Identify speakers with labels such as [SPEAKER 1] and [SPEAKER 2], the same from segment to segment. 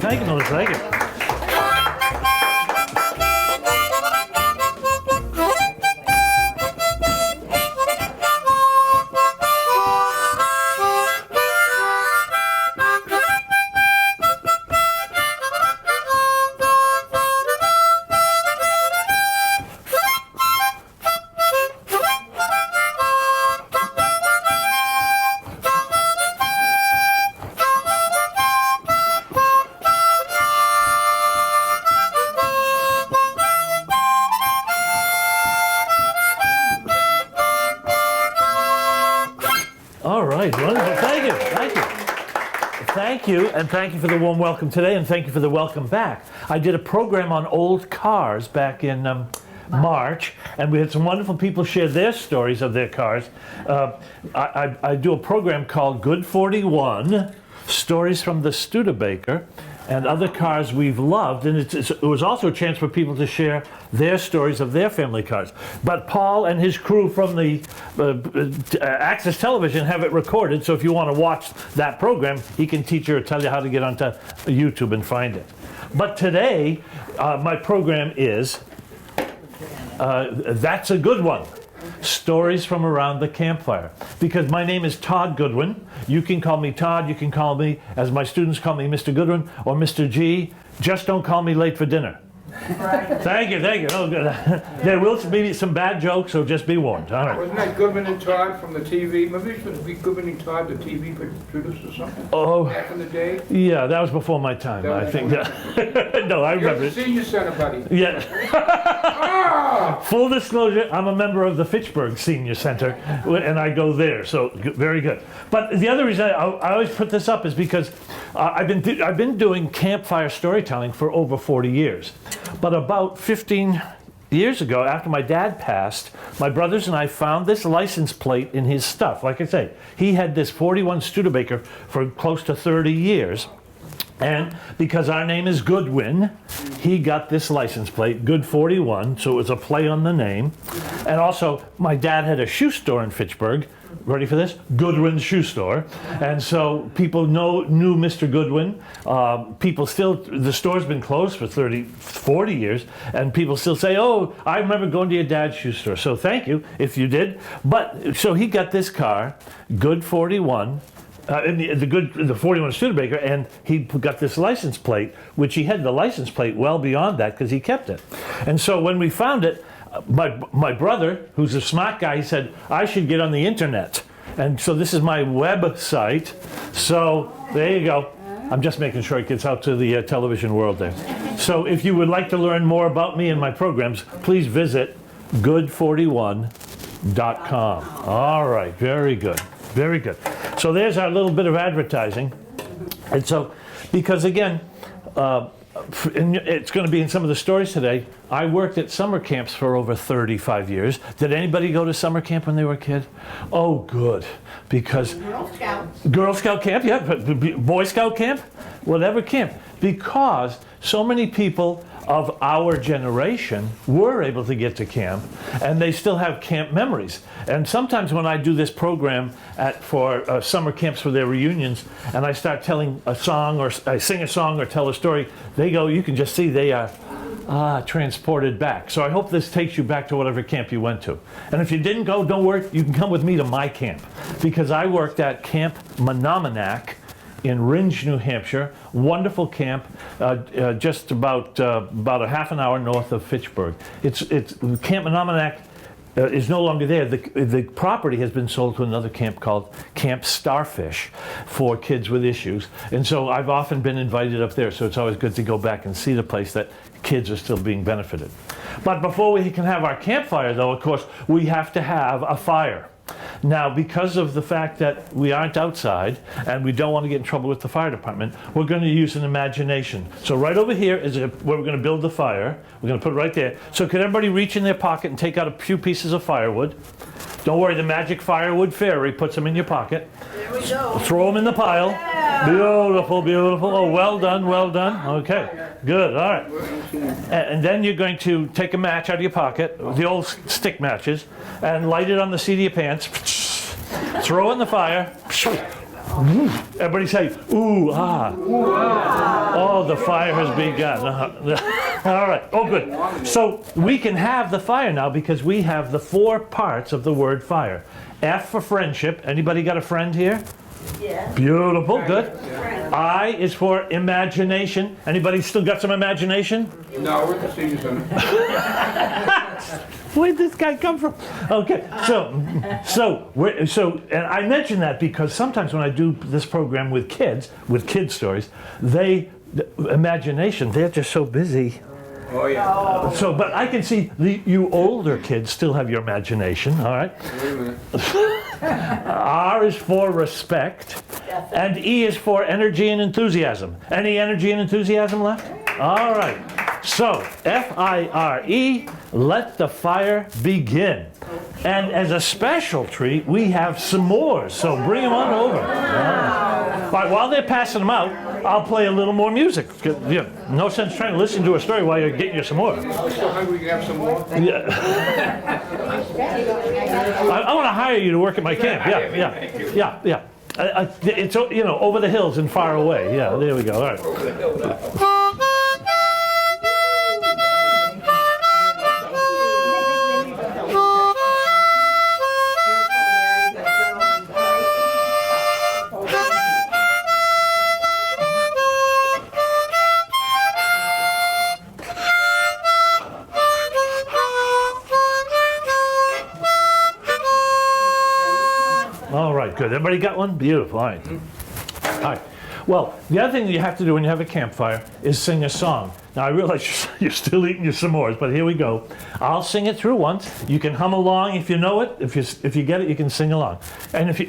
[SPEAKER 1] Thank you, Melissa. Thank you. And thank you for the warm welcome today, and thank you for the welcome back. I did a program on old cars back in March, and we had some wonderful people share their stories of their cars. I do a program called Good 41, Stories from the Studebaker, and other cars we've loved, and it was also a chance for people to share their stories of their family cars. But Paul and his crew from the Access Television have it recorded, so if you want to watch that program, he can teach you or tell you how to get onto YouTube and find it. But today, my program is That's a Good One. Stories from around the campfire. Because my name is Todd Goodwin. You can call me Todd. You can call me, as my students call me, Mr. Goodwin or Mr. G. Just don't call me late for dinner. Right. Thank you. Oh, good. There will be some bad jokes, so just be warned. All right.
[SPEAKER 2] Wasn't that Goodwin and Todd from the TV? Maybe it should be Goodwin and Todd, the TV producers or something?
[SPEAKER 1] Oh.
[SPEAKER 2] Back in the day?
[SPEAKER 1] Yeah, that was before my time, I think. No, I remember it.
[SPEAKER 2] You're the senior center, buddy.
[SPEAKER 1] Yeah. Full disclosure, I'm a member of the Fitchburg Senior Center, and I go there, so very good. But the other reason I always put this up is because I've been doing campfire storytelling for over 40 years. But about 15 years ago, after my dad passed, my brothers and I found this license plate in his stuff. Like I say, he had this 41 Studebaker for close to 30 years. And because our name is Goodwin, he got this license plate, Good 41, so it was a play on the name. And also, my dad had a shoe store in Fitchburg. Ready for this? Goodwin's Shoe Store. And so people knew Mr. Goodwin. People still, the store's been closed for 30, 40 years, and people still say, oh, I remember going to your dad's shoe store. So thank you if you did. But, so he got this car, Good 41, the 41 Studebaker, and he got this license plate, which he had the license plate well beyond that because he kept it. And so when we found it, my brother, who's a smart guy, he said, I should get on the internet. And so this is my website. So there you go. I'm just making sure it gets out to the television world there. So if you would like to learn more about me and my programs, please visit good41.com. All right, very good. Very good. So there's our little bit of advertising. And so, because again, and it's going to be in some of the stories today, I worked at summer camps for over 35 years. Did anybody go to summer camp when they were a kid? Oh, good. Because Girl Scout camp, yeah, Boy Scout camp, whatever camp. Because so many people of our generation were able to get to camp, and they still have camp memories. And sometimes when I do this program for summer camps for their reunions, and I start telling a song, or I sing a song or tell a story, they go, you can just see they are transported back. So I hope this takes you back to whatever camp you went to. And if you didn't go, don't worry, you can come with me to my camp, because I worked at Camp Menominee in Ringe, New Hampshire. Wonderful camp, just about a half an hour north of Fitchburg. It's Camp Menominee is no longer there. The property has been sold to another camp called Camp Starfish for kids with issues. And so I've often been invited up there, so it's always good to go back and see the place that kids are still being benefited. But before we can have our campfire, though, of course, we have to have a fire. Now, because of the fact that we aren't outside and we don't want to get in trouble with the fire department, we're going to use an imagination. So right over here is where we're going to build the fire. We're going to put it right there. So could everybody reach in their pocket and take out a few pieces of firewood? Don't worry, the magic firewood fairy puts them in your pocket.
[SPEAKER 3] There we go.
[SPEAKER 1] Throw them in the pile. Yeah. Beautiful, beautiful. Oh, well done, well done. Okay, good, all right. And then you're going to take a match out of your pocket, the old stick matches, and light it on the seat of your pants. Throw it in the fire. Everybody say, ooh, ah. Oh, Oh, the fire has begun. All right. Oh, good. So we can have the fire now because we have the 4 parts of the word fire. F for friendship. Anybody got a friend here?
[SPEAKER 3] Yeah.
[SPEAKER 1] Beautiful. Good. I is for imagination. Anybody still got some imagination?
[SPEAKER 2] No, we're the senior center.
[SPEAKER 1] Where'd this guy come from? Okay, and I mention that because sometimes when I do this program with kid stories, imagination, they're just so busy.
[SPEAKER 2] Oh, yeah.
[SPEAKER 1] So, but I can see you older kids still have your imagination, all right?
[SPEAKER 2] Wait a minute.
[SPEAKER 1] R is for respect, and E is for energy and enthusiasm. Any energy and enthusiasm left? All right. So, F-I-R-E, let the fire begin. And as a special treat, we have s'mores, so bring them on over. All right, while they're passing them out, I'll play a little more music. No sense trying to listen to a story while you're getting your s'mores.
[SPEAKER 2] I'm so hungry, we can have some more.
[SPEAKER 1] Yeah. I want to hire you to work at my camp. Yeah. It's over the hills and far away. Yeah, there we go. All right. All right, good. Everybody got one? Beautiful. All right. All right. Well, the other thing that you have to do when you have a campfire is sing a song. Now, I realize you're still eating your s'mores, but here we go. I'll sing it through once. You can hum along if you know it. If you get it, you can sing along. And if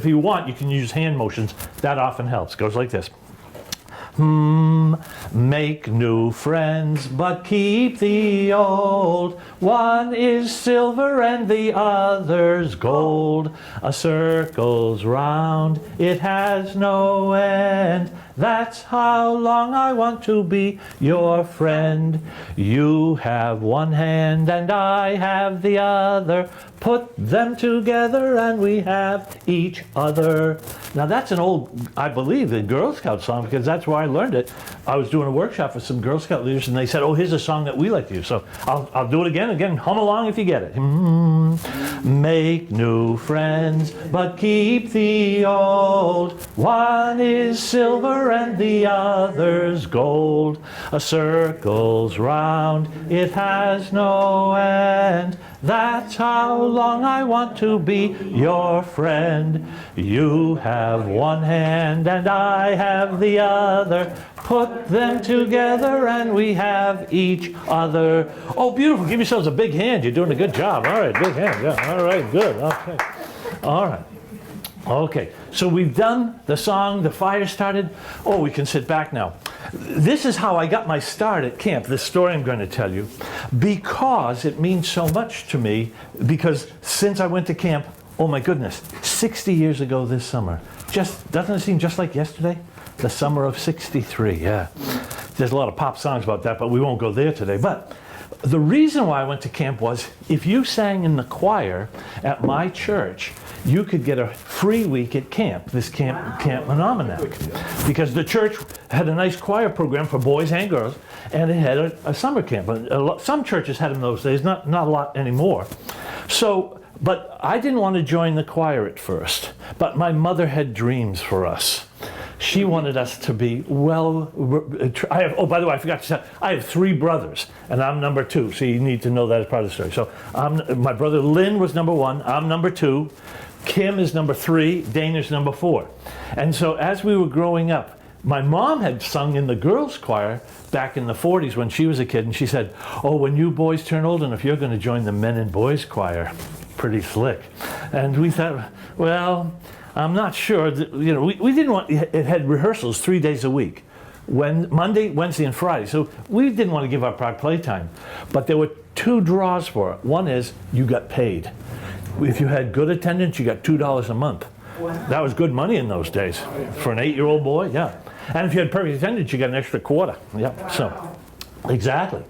[SPEAKER 1] you want, you can use hand motions. That often helps. It goes like this. Make new friends, but keep the old. One is silver and the other's gold. A circle's round, it has no end. That's how long I want to be your friend. You have one hand and I have the other. Put them together and we have each other. Now that's an old, I believe, a Girl Scout song because that's where I learned it. I was doing a workshop with some Girl Scout leaders and they said, oh, here's a song that we like to use. So I'll do it again. Hum along if you get it. Make new friends, but keep the old. One is silver and the other's gold. A circle's round, it has no end. That's how long I want to be your friend. You have one hand and I have the other. Put them together and we have each other. Oh, beautiful. Give yourselves a big hand. You're doing a good job. All right, big hand. Yeah. All right, good. Okay. All right. Okay, so we've done the song, the fire started. Oh, we can sit back now. This is how I got my start at camp, this story I'm going to tell you, because it means so much to me, because since I went to camp, oh my goodness, 60 years ago this summer. Doesn't it seem just like yesterday? The summer of '63, yeah. There's a lot of pop songs about that, but we won't go there today. But the reason why I went to camp was, if you sang in the choir at my church, you could get a free week at camp, this Camp Menominee. Because the church had a nice choir program for boys and girls, and it had a summer camp. Some churches had them in those days, not a lot anymore. So, but I didn't want to join the choir at first, but my mother had dreams for us. She wanted us to be oh, by the way, I forgot to say, I have 3 brothers, and I'm number 2, so you need to know that as part of the story. So my brother Lynn was number 1, I'm number 2, Kim is number 3, Dana's number 4. And so as we were growing up, my mom had sung in the girls' choir back in the 40s when she was a kid, and she said, oh, when you boys turn old enough, you're going to join the men and boys choir. Pretty slick. And we thought, well, I'm not sure. We didn't want, it had rehearsals 3 days a week, Monday, Wednesday, and Friday. So we didn't want to give up our playtime. But there were 2 draws for it. One is you got paid. If you had good attendance, you got $2 a month. Wow. That was good money in those days for an 8-year-old boy. Yeah. And if you had perfect attendance, you got an extra quarter. Yeah. Wow. So, exactly.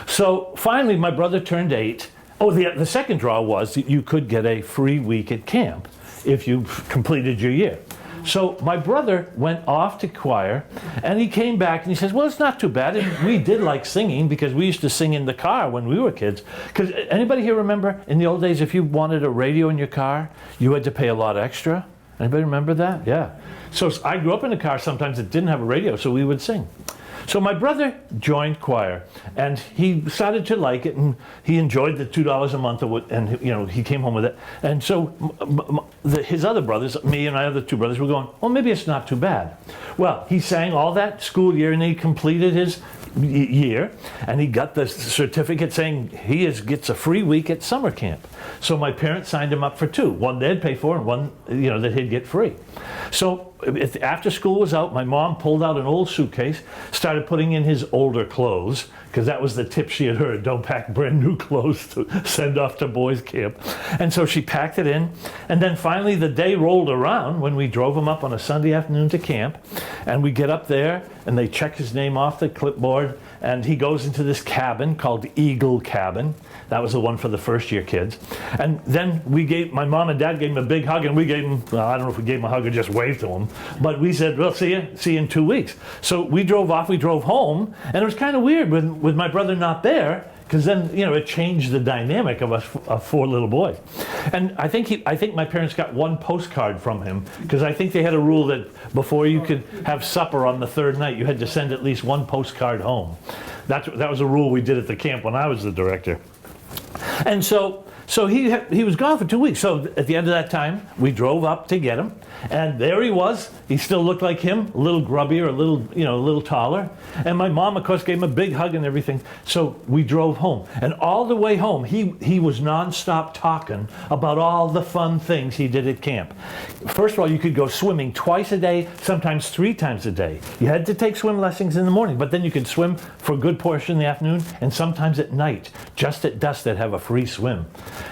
[SPEAKER 1] So finally, my brother turned 8. Oh, the second draw was that you could get a free week at camp if you completed your year. So my brother went off to choir, and he came back and he says, well, it's not too bad. And we did like singing because we used to sing in the car when we were kids. Because anybody here remember in the old days, if you wanted a radio in your car, you had to pay a lot extra? Anybody remember that? Yeah. So I grew up in a car sometimes that didn't have a radio, so we would sing. So my brother joined choir, and he started to like it, and he enjoyed the $2 a month, and he came home with it. And so his other brothers, me and my other two brothers, were going, well, maybe it's not too bad. Well, he sang all that school year, and he completed his year, and he got the certificate saying he gets a free week at summer camp. So my parents signed him up for 2. One they'd pay for, and one that he'd get free. So after school was out, my mom pulled out an old suitcase, started putting in his older clothes, because that was the tip she had heard, don't pack brand new clothes to send off to boys camp. And so she packed it in, and then finally the day rolled around when we drove him up on a Sunday afternoon to camp, and we get up there, and they check his name off the clipboard, and he goes into this cabin called Eagle Cabin. That was the one for the first year kids. And then my mom and dad gave him a big hug, and we gave him, well, I don't know if we gave him a hug or just waved to him, but we said, well, see you in 2 weeks. So we drove off, we drove home, and it was kind of weird with my brother not there, because then, it changed the dynamic of us, of 4 little boys. And I think my parents got 1 postcard from him, because I think they had a rule that before you could have supper on the 3rd night, you had to send at least 1 postcard home. That was a rule we did at the camp when I was the director. And so he was gone for 2 weeks. So at the end of that time, we drove up to get him, and there he was. He still looked like him, a little grubbier, a little taller. And my mom, of course, gave him a big hug and everything. So we drove home, and all the way home, he was nonstop talking about all the fun things he did at camp. First of all, you could go swimming twice a day, sometimes 3 times a day. You had to take swim lessons in the morning, but then you could swim for a good portion in the afternoon, and sometimes at night, just at dusk, they'd have a free swim.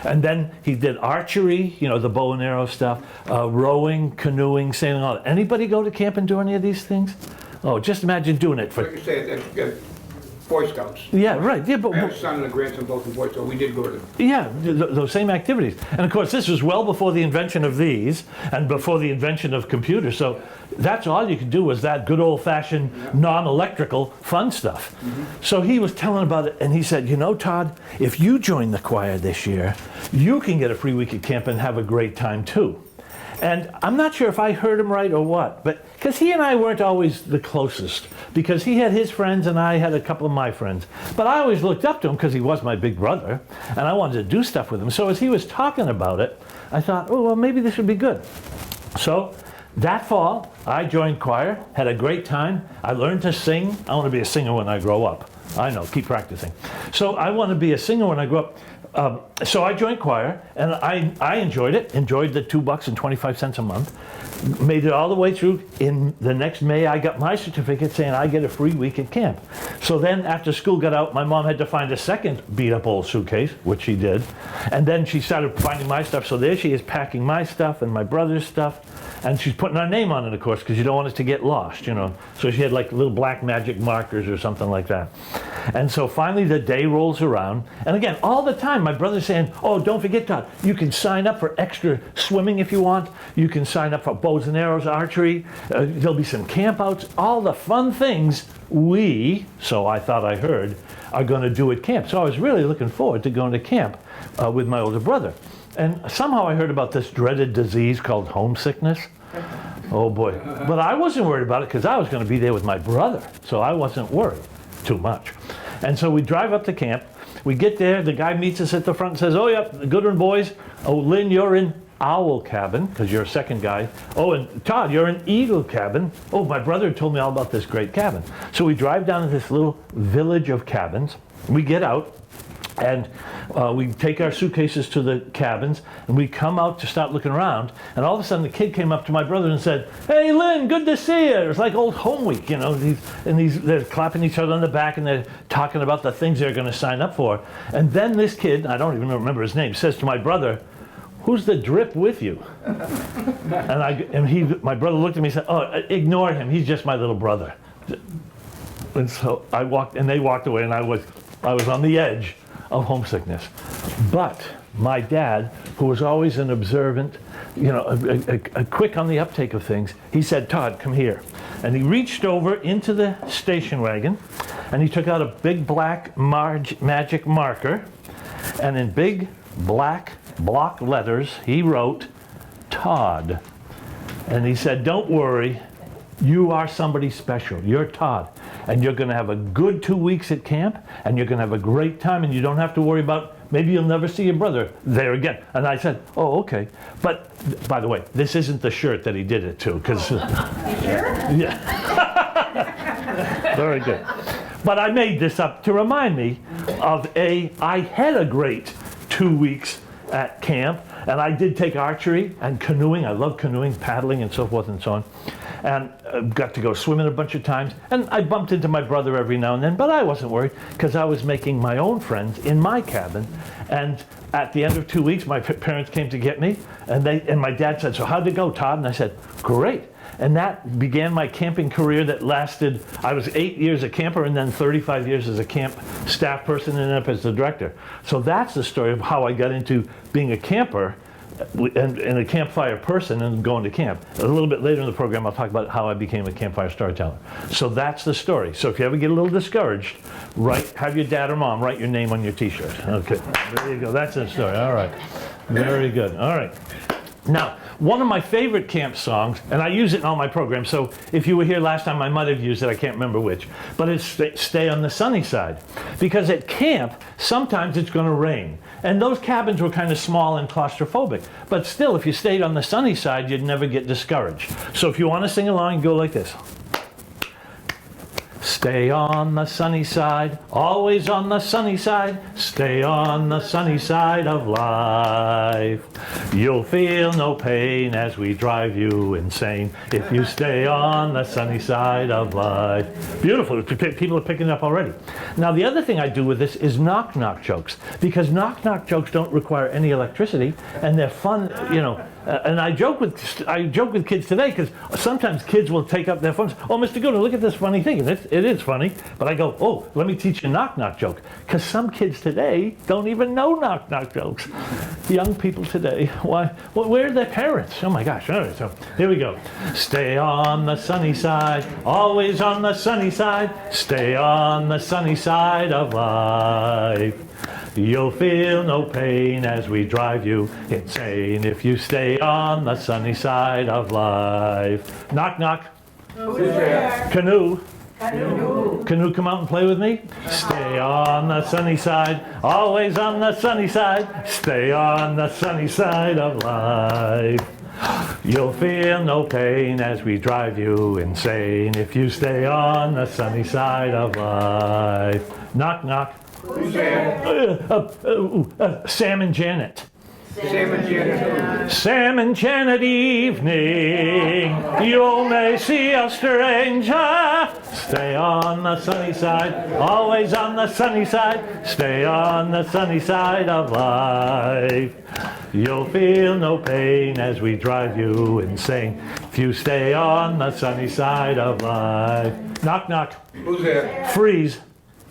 [SPEAKER 1] And then he did archery, the bow and arrow stuff, rowing, canoeing, sailing, all that. Anybody go to camp and do any of these things? Oh, just imagine doing it for...
[SPEAKER 2] Like you say, Boy Scouts.
[SPEAKER 1] Yeah, right. Yeah, but
[SPEAKER 2] I have a son and a grandson, both in Boy Scouts, so we did go to them.
[SPEAKER 1] yeah, those same activities. And of course, this was well before the invention of these and before the invention of computers. So that's all you could do was that good old-fashioned, non-electrical fun stuff. So he was telling about it, and he said, Todd, if you join the choir this year, you can get a free week at camp and have a great time too. And I'm not sure if I heard him right or what, but because he and I weren't always the closest, because he had his friends and I had a couple of my friends. But I always looked up to him because he was my big brother, and I wanted to do stuff with him. So as he was talking about it, I thought, oh, well, maybe this would be good. So that fall, I joined choir, had a great time. I learned to sing. I want to be a singer when I grow up. I know, keep practicing. So I want to be a singer when I grow up. So I joined choir, and I enjoyed it, enjoyed the $2.25 a month, made it all the way through. In the next May, I got my certificate saying I get a free week at camp. So then after school got out, my mom had to find a second beat up old suitcase, which she did. And then she started finding my stuff. So there she is packing my stuff and my brother's stuff. And she's putting our name on it, of course, because you don't want it to get lost, So she had like little black magic markers or something like that. And so finally the day rolls around. And again, all the time, my brother's saying, oh, don't forget, Todd, you can sign up for extra swimming if you want. You can sign up for bows and arrows, archery. There'll be some campouts, all the fun things so I thought I heard, are going to do at camp. So I was really looking forward to going to camp with my older brother. And somehow I heard about this dreaded disease called homesickness. Oh boy. But I wasn't worried about it because I was going to be there with my brother. So I wasn't worried too much. And so we drive up to camp. We get there. The guy meets us at the front and says, oh, yeah, the Goodwin boys. Oh, Lynn, you're in Owl Cabin because you're a second guy. Oh, and Todd, you're in Eagle Cabin. Oh, my brother told me all about this great cabin. So we drive down to this little village of cabins. We get out. And we take our suitcases to the cabins, and we come out to start looking around, and all of a sudden the kid came up to my brother and said, hey, Lynn, good to see you. It was like old home week, they're clapping each other on the back, and they're talking about the things they're going to sign up for. And then this kid, I don't even remember his name, says to my brother, who's the drip with you? My brother looked at me and said, oh, ignore him. He's just my little brother. And so I walked, and they walked away, and I was on the edge of homesickness. But my dad, who was always an observant, quick on the uptake of things. He said, "Todd, come here." And he reached over into the station wagon, and he took out a big black magic marker, and in big black block letters, he wrote, "Todd." And he said, "Don't worry, you are somebody special. You're Todd. And you're going to have a good 2 weeks at camp, and you're going to have a great time, and you don't have to worry about maybe you'll never see your brother there again." And I said, "Oh, okay." But, by the way, this isn't the shirt that he did it to, because... Sure? Yeah. Very good. But I made this up to remind me of I had a great 2 weeks at camp, and I did take archery and canoeing. I love canoeing, paddling, and so forth and so on. And got to go swimming a bunch of times. And I bumped into my brother every now and then, but I wasn't worried because I was making my own friends in my cabin. And at the end of 2 weeks, my parents came to get me, and my dad said, "So how'd it go, Todd?" And I said, "Great." And that began my camping career that lasted, I was 8 years a camper and then 35 years as a camp staff person and then up as the director. So that's the story of how I got into being a camper and a campfire person and going to camp. A little bit later in the program, I'll talk about how I became a campfire storyteller. So that's the story. So if you ever get a little discouraged, have your dad or mom write your name on your t-shirt. Okay, there you go. That's the story. All right. Very good. All right. Now, one of my favorite camp songs, and I use it in all my programs, so if you were here last time, I might have used it, I can't remember which, but it's Stay on the Sunny Side. Because at camp, sometimes it's going to rain. And those cabins were kind of small and claustrophobic. But still, if you stayed on the sunny side, you'd never get discouraged. So if you want to sing along, go like this. Stay on the sunny side, always on the sunny side. Stay on the sunny side of life. You'll feel no pain as we drive you insane if you stay on the sunny side of life. Beautiful. People are picking it up already. Now, the other thing I do with this is knock-knock jokes, because knock-knock jokes don't require any electricity, and they're fun, and I joke with kids today, because sometimes kids will take up their phones. "Oh, Mr. Goodwin, look at this funny thing." And it is funny, but I go, "Oh, let me teach you a knock-knock joke," because some kids today don't even know knock-knock jokes. Young people today, why? Well, where are their parents? Oh my gosh! All right, so here we go. Stay on the sunny side, always on the sunny side. Stay on the sunny side of life. You'll feel no pain as we drive you insane if you stay on the sunny side of life. Knock, knock.
[SPEAKER 2] Who's there?
[SPEAKER 1] Canoe.
[SPEAKER 3] Canoe.
[SPEAKER 1] Canoe, come out and play with me. Stay on the sunny side, always on the sunny side. Stay on the sunny side of life. You'll feel no pain as we drive you insane if you stay on the sunny side of life. Knock, knock.
[SPEAKER 2] Who's there?
[SPEAKER 1] Sam and Janet.
[SPEAKER 2] Sam and Janet.
[SPEAKER 1] Sam and Janet evening, you may see a stranger. Stay on the sunny side, always on the sunny side. Stay on the sunny side of life. You'll feel no pain as we drive you insane if you stay on the sunny side of life. Knock, knock.
[SPEAKER 2] Who's there?
[SPEAKER 1] Freeze.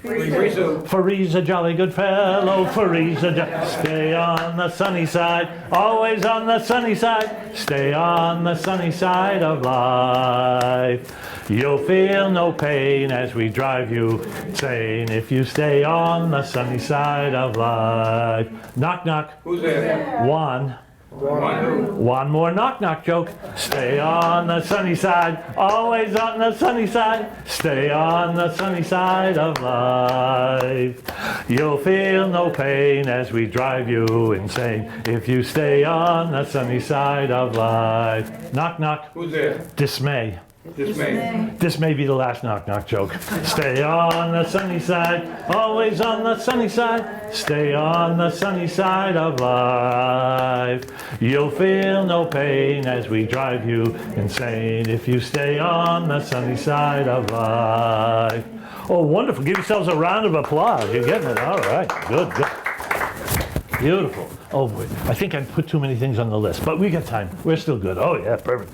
[SPEAKER 2] Freeze.
[SPEAKER 1] Freeze, a jolly good fellow. Freeze, stay on the sunny side, always on the sunny side. Stay on the sunny side of life. You'll feel no pain as we drive you insane if you stay on the sunny side of life. Knock, knock.
[SPEAKER 2] Who's there?
[SPEAKER 1] Juan.
[SPEAKER 2] One.
[SPEAKER 1] One more knock-knock joke. Stay on the sunny side, always on the sunny side. Stay on the sunny side of life. You'll feel no pain as we drive you insane if you stay on the sunny side of life. Knock, knock.
[SPEAKER 2] Who's there?
[SPEAKER 1] Dismay.
[SPEAKER 2] Dismay.
[SPEAKER 1] This may be the last knock-knock joke. Stay on the sunny side, always on the sunny side. Stay on the sunny side of life. You'll feel no pain as we drive you insane if you stay on the sunny side of life. Oh, wonderful. Give yourselves a round of applause. You're getting it. All right. Good, good. Beautiful. Oh, boy. I think I put too many things on the list, but we got time. We're still good. Oh, yeah, perfect.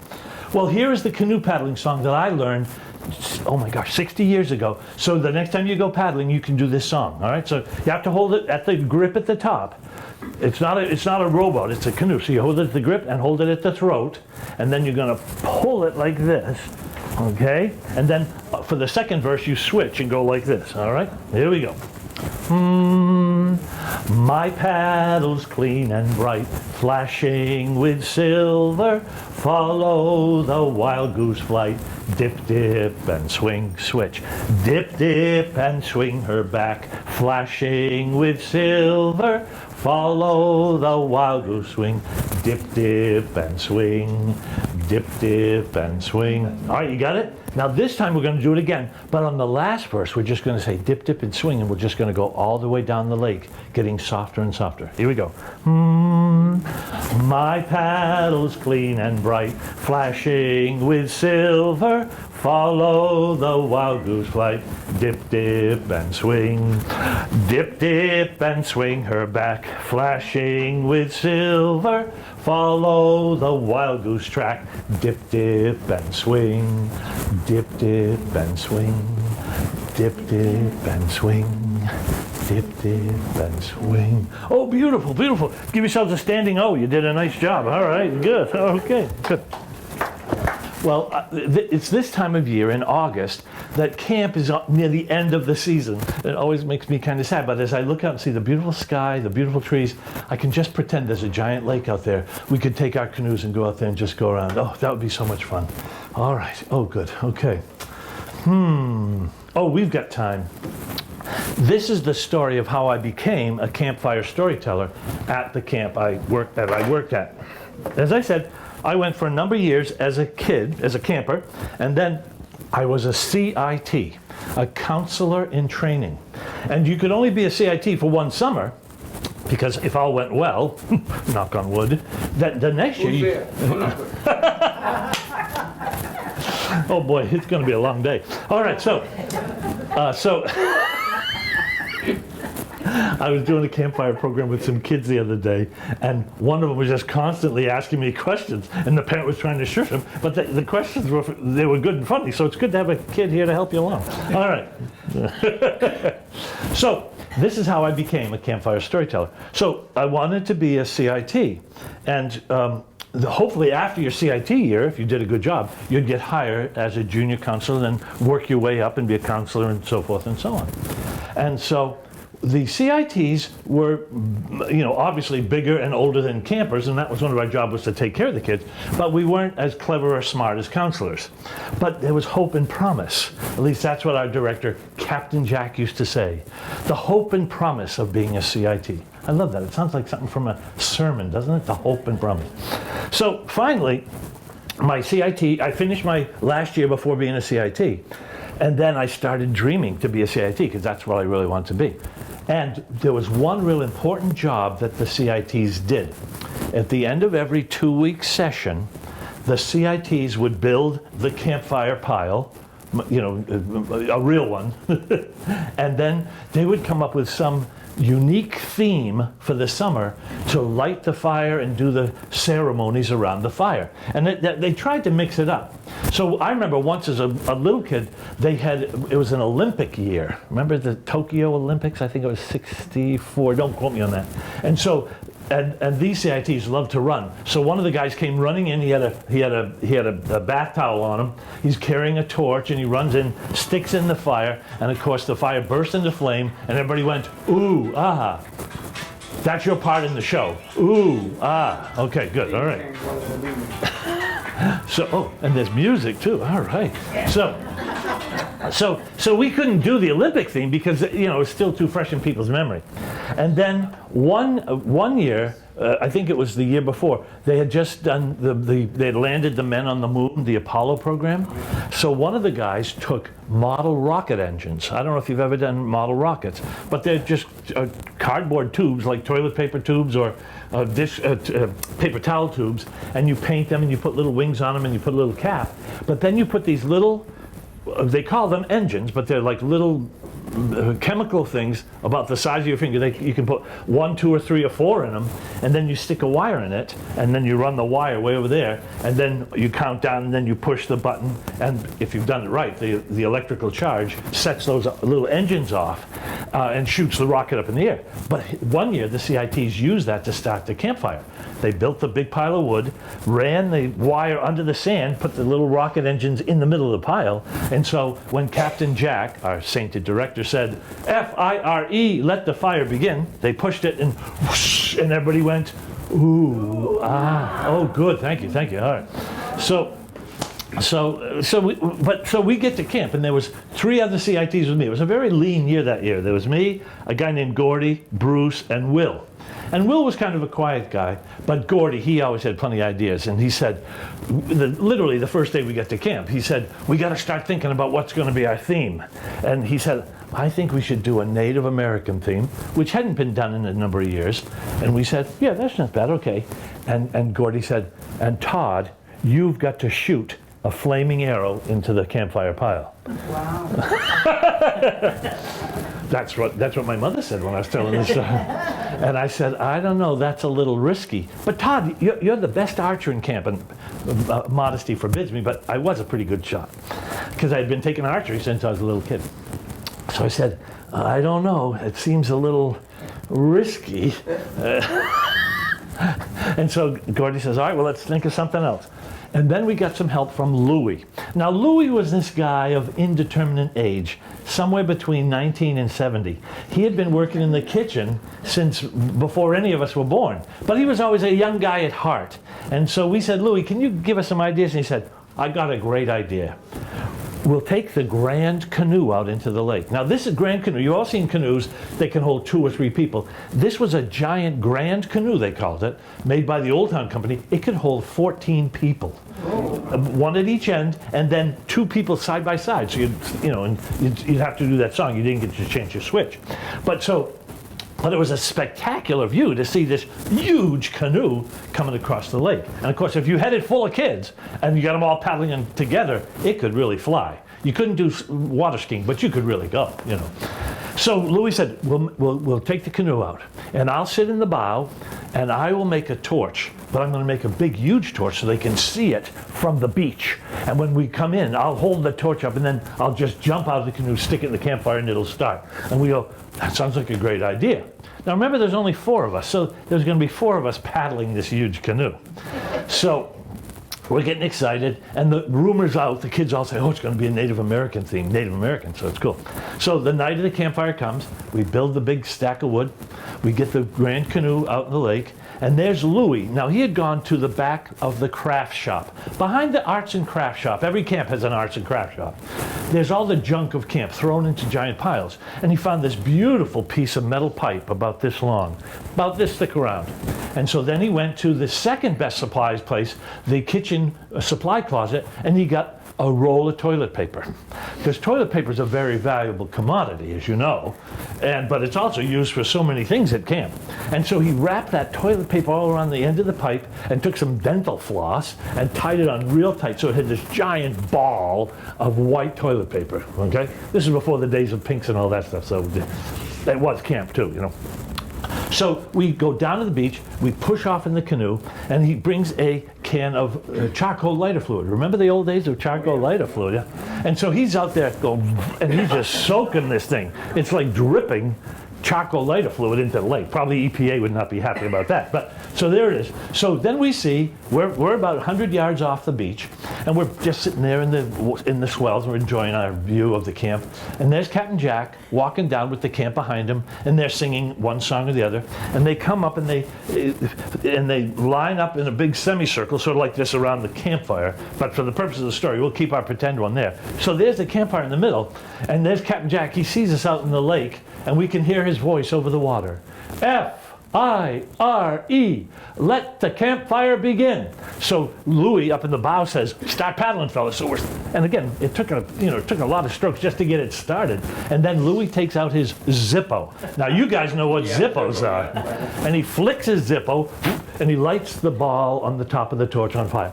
[SPEAKER 1] Well, here is the canoe paddling song that I learned oh my gosh, 60 years ago. So the next time you go paddling, you can do this song, all right? So you have to hold it at the grip at the top. It's not a rowboat, it's a canoe. So you hold it at the grip and hold it at the throat, and then you're gonna pull it like this, okay? And then for the second verse, you switch and go like this, all right? Here we go. My paddle's clean and bright, flashing with silver. Follow the wild goose flight. Dip, dip, and swing, switch. Dip, dip, and swing her back, flashing with silver. Follow the wild goose swing. Dip, dip, and swing. Dip, dip, and swing. All right, you got it? Now this time we're going to do it again, but on the last verse we're just going to say dip, dip, and swing, and we're just going to go all the way down the lake, getting softer and softer. Here we go. My paddle's clean and bright, flashing with silver. Follow the wild goose flight. Dip, dip, and swing. Dip, dip, and swing her back, flashing with silver. Follow the wild goose track. Dip, dip, and swing. Dip, dip, and swing. Dip, dip, and swing. Dip, dip, and swing. Oh, beautiful, beautiful. Give yourselves a standing O. You did a nice job. All right, good. Okay, good. Well, it's this time of year in August that camp is near the end of the season. It always makes me kind of sad, but as I look out and see the beautiful sky, the beautiful trees, I can just pretend there's a giant lake out there. We could take our canoes and go out there and just go around. Oh, that would be so much fun. All right. Oh, good. Okay. Oh, we've got time. This is the story of how I became a campfire storyteller at the camp I worked at. As I said, I went for a number of years as a kid, as a camper, and then I was a CIT, a counselor in training. And you could only be a CIT for one summer, because if all went well, knock on wood, that the next year... Oh boy, it's going to be a long day. All right, so I was doing a campfire program with some kids the other day, and one of them was just constantly asking me questions, and the parent was trying to shush him, but the questions were good and funny, so it's good to have a kid here to help you along. All right. So this is how I became a campfire storyteller. So I wanted to be a CIT, and hopefully after your CIT year, if you did a good job, you'd get hired as a junior counselor and then work your way up and be a counselor and so forth and so on. And so the CITs were, obviously bigger and older than campers, and that was one of our jobs, was to take care of the kids, but we weren't as clever or smart as counselors. But there was hope and promise. At least that's what our director, Captain Jack, used to say. The hope and promise of being a CIT. I love that. It sounds like something from a sermon, doesn't it? The hope and promise. So finally, my CIT, I finished my last year before being a CIT, and then I started dreaming to be a CIT, because that's what I really wanted to be. And there was one real important job that the CITs did. At the end of every 2-week session, the CITs would build the campfire pile, a real one, and then they would come up with some unique theme for the summer to light the fire and do the ceremonies around the fire. And they tried to mix it up. So I remember once as a little kid, it was an Olympic year. Remember the Tokyo Olympics? I think it was 64, don't quote me on that. And so, and these CITs love to run. So one of the guys came running in, he had a bath towel on him, he's carrying a torch, and he runs in, sticks in the fire, and of course the fire burst into flame, and everybody went, ooh, ah. That's your part in the show. Ooh, ah. Okay, good, all right. So, and there's music too, all right. So we couldn't do the Olympic theme because, it's still too fresh in people's memory. And then one year, I think it was the year before, they had just done they had landed the men on the moon, the Apollo program. So one of the guys took model rocket engines. I don't know if you've ever done model rockets, but they're just cardboard tubes, like toilet paper tubes or paper towel tubes, and you paint them and you put little wings on them and you put a little cap. But then you put these little they call them engines, but they're like little chemical things about the size of your finger. You can put 1, 2, or 3, or 4 in them, and then you stick a wire in it, and then you run the wire way over there, and then you count down, and then you push the button, and if you've done it right, the electrical charge sets those little engines off and shoots the rocket up in the air. But one year, the CITs used that to start the Campfire. They built the big pile of wood, ran the wire under the sand, put the little rocket engines in the middle of the pile, and so when Captain Jack, our sainted director, said, F-I-R-E, let the fire begin, they pushed it, and whoosh, and everybody went, ooh, ah, oh, good, thank you, all right. So we get to camp, and there was 3 other CITs with me. It was a very lean year that year. There was me, a guy named Gordy, Bruce, and Will. And Will was kind of a quiet guy, but Gordy, he always had plenty of ideas. And he said, literally the first day we get to camp, he said, we got to start thinking about what's going to be our theme. And he said, I think we should do a Native American theme, which hadn't been done in a number of years. And we said, yeah, that's not bad, okay. And Gordy said, and Todd, you've got to shoot a flaming arrow into the campfire pile.
[SPEAKER 3] Wow.
[SPEAKER 1] That's what my mother said when I was telling this story. And I said, I don't know, that's a little risky. But Todd, you're the best archer in camp, and modesty forbids me, but I was a pretty good shot, because I had been taking archery since I was a little kid. So I said, I don't know, it seems a little risky. And so Gordy says, all right, well, let's think of something else. And then we got some help from Louis. Now, Louis was this guy of indeterminate age, somewhere between 19 and 70. He had been working in the kitchen since before any of us were born. But he was always a young guy at heart. And so we said, Louis, can you give us some ideas? And he said, I got a great idea. We'll take the Grand Canoe out into the lake. Now, this is Grand Canoe. You've all seen canoes that can hold 2 or 3 people. This was a giant Grand Canoe, they called it, made by the Old Town Company. It could hold 14 people, one at each end, and then 2 people side by side. So you'd have to do that song. You didn't get to change your switch. But it was a spectacular view to see this huge canoe coming across the lake. And of course, if you had it full of kids and you got them all paddling in together, it could really fly. You couldn't do water skiing, but you could really go, So Louis said, we'll take the canoe out, and I'll sit in the bow, and I will make a torch, but I'm going to make a big, huge torch so they can see it from the beach. And when we come in, I'll hold the torch up, and then I'll just jump out of the canoe, stick it in the campfire, and it'll start. And we go, that sounds like a great idea. Now remember, there's only 4 of us, so there's going to be 4 of us paddling this huge canoe. So we're getting excited, and the rumor's out. The kids all say, oh, it's going to be a Native American theme, Native American, so it's cool. So the night of the campfire comes, we build the big stack of wood, we get the Grand Canoe out in the lake, and there's Louis. Now, he had gone to the back of the craft shop. Behind the arts and craft shop, every camp has an arts and craft shop, there's all the junk of camp thrown into giant piles. And he found this beautiful piece of metal pipe about this long, about this thick around. And so then he went to the second best supplies place, the kitchen supply closet, and he got a roll of toilet paper. Because toilet paper is a very valuable commodity, as you know, but it's also used for so many things at camp. And so he wrapped that toilet paper all around the end of the pipe and took some dental floss and tied it on real tight, so it had this giant ball of white toilet paper, okay? This is before the days of pinks and all that stuff, so it was camp too, So we go down to the beach, we push off in the canoe, and he brings a can of charcoal lighter fluid. Remember the old days of charcoal lighter fluid? Yeah? And so he's out there going, and he's just soaking this thing. It's like dripping charcoal lighter fluid into the lake. Probably EPA would not be happy about that. But so there it is. So then we see we're about 100 yards off the beach, and we're just sitting there in the swells. We're enjoying our view of the camp, and there's Captain Jack walking down with the camp behind him, and they're singing one song or the other. And they come up and they line up in a big semicircle, sort of like this around the campfire. But for the purpose of the story, we'll keep our pretend one there. So there's the campfire in the middle, and there's Captain Jack. He sees us out in the lake, and we can hear his voice over the water. F-I-R-E, let the campfire begin. So Louis up in the bow says, start paddling, fellas. So and again, it took a lot of strokes just to get it started. And then Louis takes out his Zippo. Now you guys know what Zippos are. And he flicks his Zippo, and he lights the ball on the top of the torch on fire.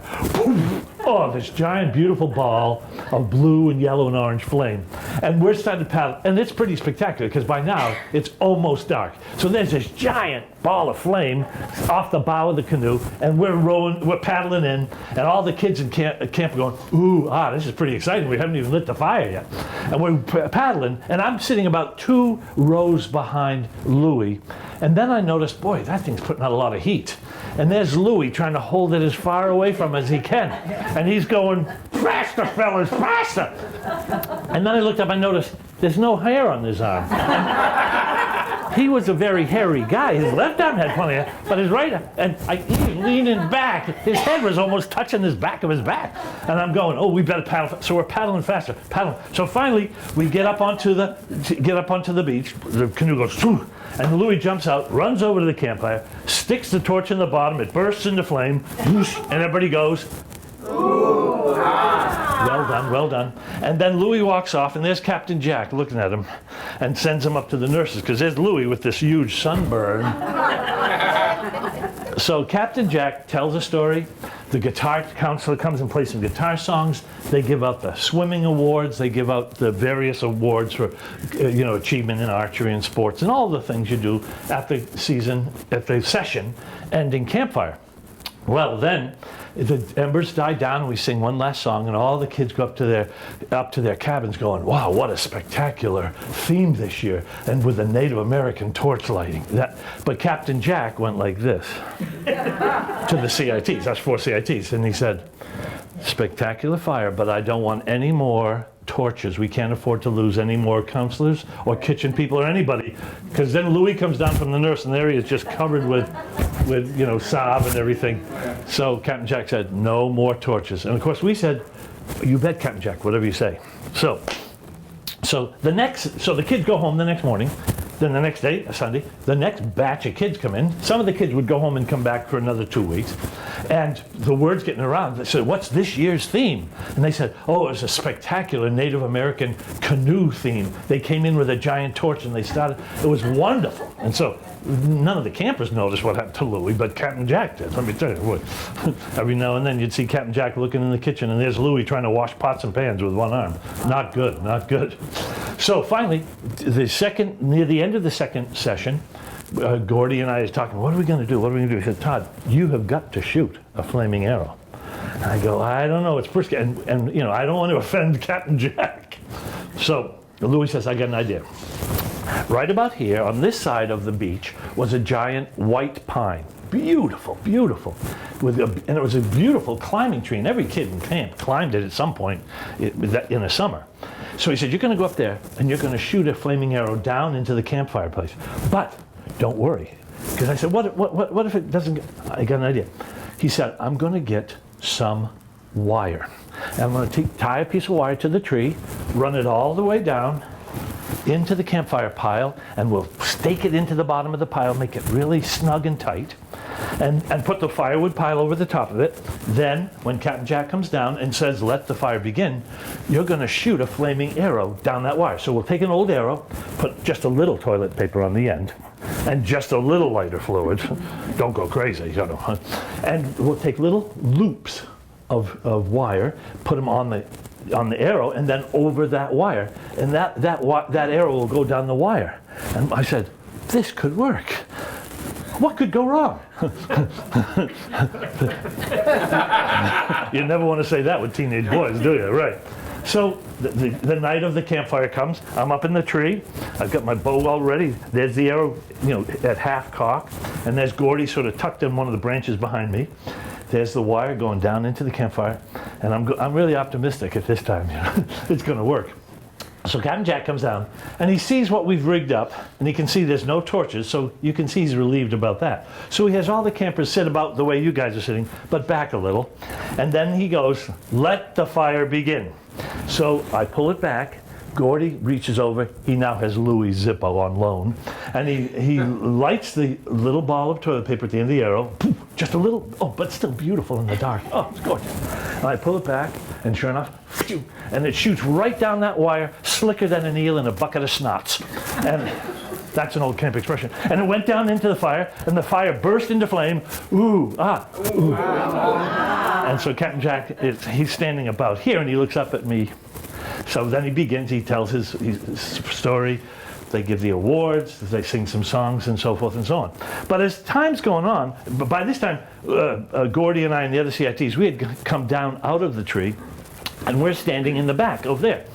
[SPEAKER 1] Oh, this giant, beautiful ball of blue and yellow and orange flame. And we're starting to paddle, and it's pretty spectacular because by now it's almost dark. So there's this giant ball of flame off the bow of the canoe, and we're paddling in, and all the kids in camp are going, ooh, this is pretty exciting. We haven't even lit the fire yet. And we're paddling, and I'm sitting about 2 rows behind Louis. And then I noticed, boy, that thing's putting out a lot of heat. And there's Louis trying to hold it as far away from as he can. And he's going, faster, fellas, faster. And then I looked up and noticed there's no hair on his arm. He was a very hairy guy. His left arm had plenty of hair, but his right arm, and he was leaning back. His head was almost touching the back of his back. And I'm going, oh, we better paddle. So we're paddling faster, paddling. So finally, we get up onto the beach. The canoe goes, Phew, and Louis jumps out, runs over to the campfire, sticks the torch in the bottom. It bursts into flame, whoosh, and everybody goes, ooh, well done, well done. And then Louis walks off, and there's Captain Jack looking at him and sends him up to the nurses, because there's Louis with this huge sunburn. So Captain Jack tells a story. The guitar counselor comes and plays some guitar songs. They give out the swimming awards. They give out the various awards for, achievement in archery and sports and all the things you do at the session ending campfire. Well, then the embers die down, and we sing one last song, and all the kids go up to their cabins going, wow, what a spectacular theme this year, and with the Native American torch lighting. But Captain Jack went like this to the CITs, that's 4 CITs, and he said, spectacular fire, but I don't want any more torches. We can't afford to lose any more counselors or kitchen people or anybody, because then Louis comes down from the nurse, and there he is just covered with salve and everything. So Captain Jack said, no more torches. And of course we said, you bet, Captain Jack, whatever you say. So the kids go home the next morning. Then the next day, Sunday, the next batch of kids come in. Some of the kids would go home and come back for another 2 weeks. And the word's getting around. They said, what's this year's theme? And they said, oh, it was a spectacular Native American canoe theme. They came in with a giant torch and they started. It was wonderful. And so none of the campers noticed what happened to Louis, but Captain Jack did. Let me tell you what. Every now and then you'd see Captain Jack looking in the kitchen, and there's Louis trying to wash pots and pans with one arm. Not good, not good. So finally, near the end of the second session, Gordy and I is talking, what are we going to do? What are we going to do? He said, Todd, you have got to shoot a flaming arrow. And I go, I don't know, it's risky. And I don't want to offend Captain Jack. So Louis says, I got an idea. Right about here, on this side of the beach, was a giant white pine. Beautiful, beautiful. And it was a beautiful climbing tree, and every kid in camp climbed it at some point in the summer. So he said, you're going to go up there, and you're going to shoot a flaming arrow down into the campfire place. But don't worry. Because I said, what if it doesn't get... I got an idea. He said, I'm going to get some wire. And I'm going to tie a piece of wire to the tree, run it all the way down into the campfire pile, and we'll stake it into the bottom of the pile, make it really snug and tight, and put the firewood pile over the top of it. Then, when Captain Jack comes down and says, let the fire begin, you're going to shoot a flaming arrow down that wire. So we'll take an old arrow, put just a little toilet paper on the end, and just a little lighter fluid. Don't go crazy, And we'll take little loops of wire, put them on the arrow, and then over that wire, and that arrow will go down the wire. And I said, this could work. What could go wrong? You never want to say that with teenage boys, do you? Right. So the night of the campfire comes. I'm up in the tree. I've got my bow all ready. There's the arrow, at half cock, and there's Gordy sort of tucked in one of the branches behind me. There's the wire going down into the campfire, and I'm really optimistic at this time. It's going to work. So Captain Jack comes down, and he sees what we've rigged up, and he can see there's no torches, so you can see he's relieved about that. So he has all the campers sit about the way you guys are sitting, but back a little. And then he goes, let the fire begin. So I pull it back. Gordy reaches over. He now has Louis Zippo on loan. And he lights the little ball of toilet paper at the end of the arrow. Just a little, but still beautiful in the dark. Oh, it's gorgeous. And I pull it back, and sure enough, and it shoots right down that wire, slicker than an eel in a bucket of snots. That's an old camp expression. And it went down into the fire, and the fire burst into flame. Ooh, ah, ooh. And so Captain Jack, he's standing about here, and he looks up at me. So then he begins, he tells his story. They give the awards, they sing some songs, and so forth and so on. But as time's going on, by this time, Gordy and I and the other CITs, we had come down out of the tree, and we're standing in the back over there.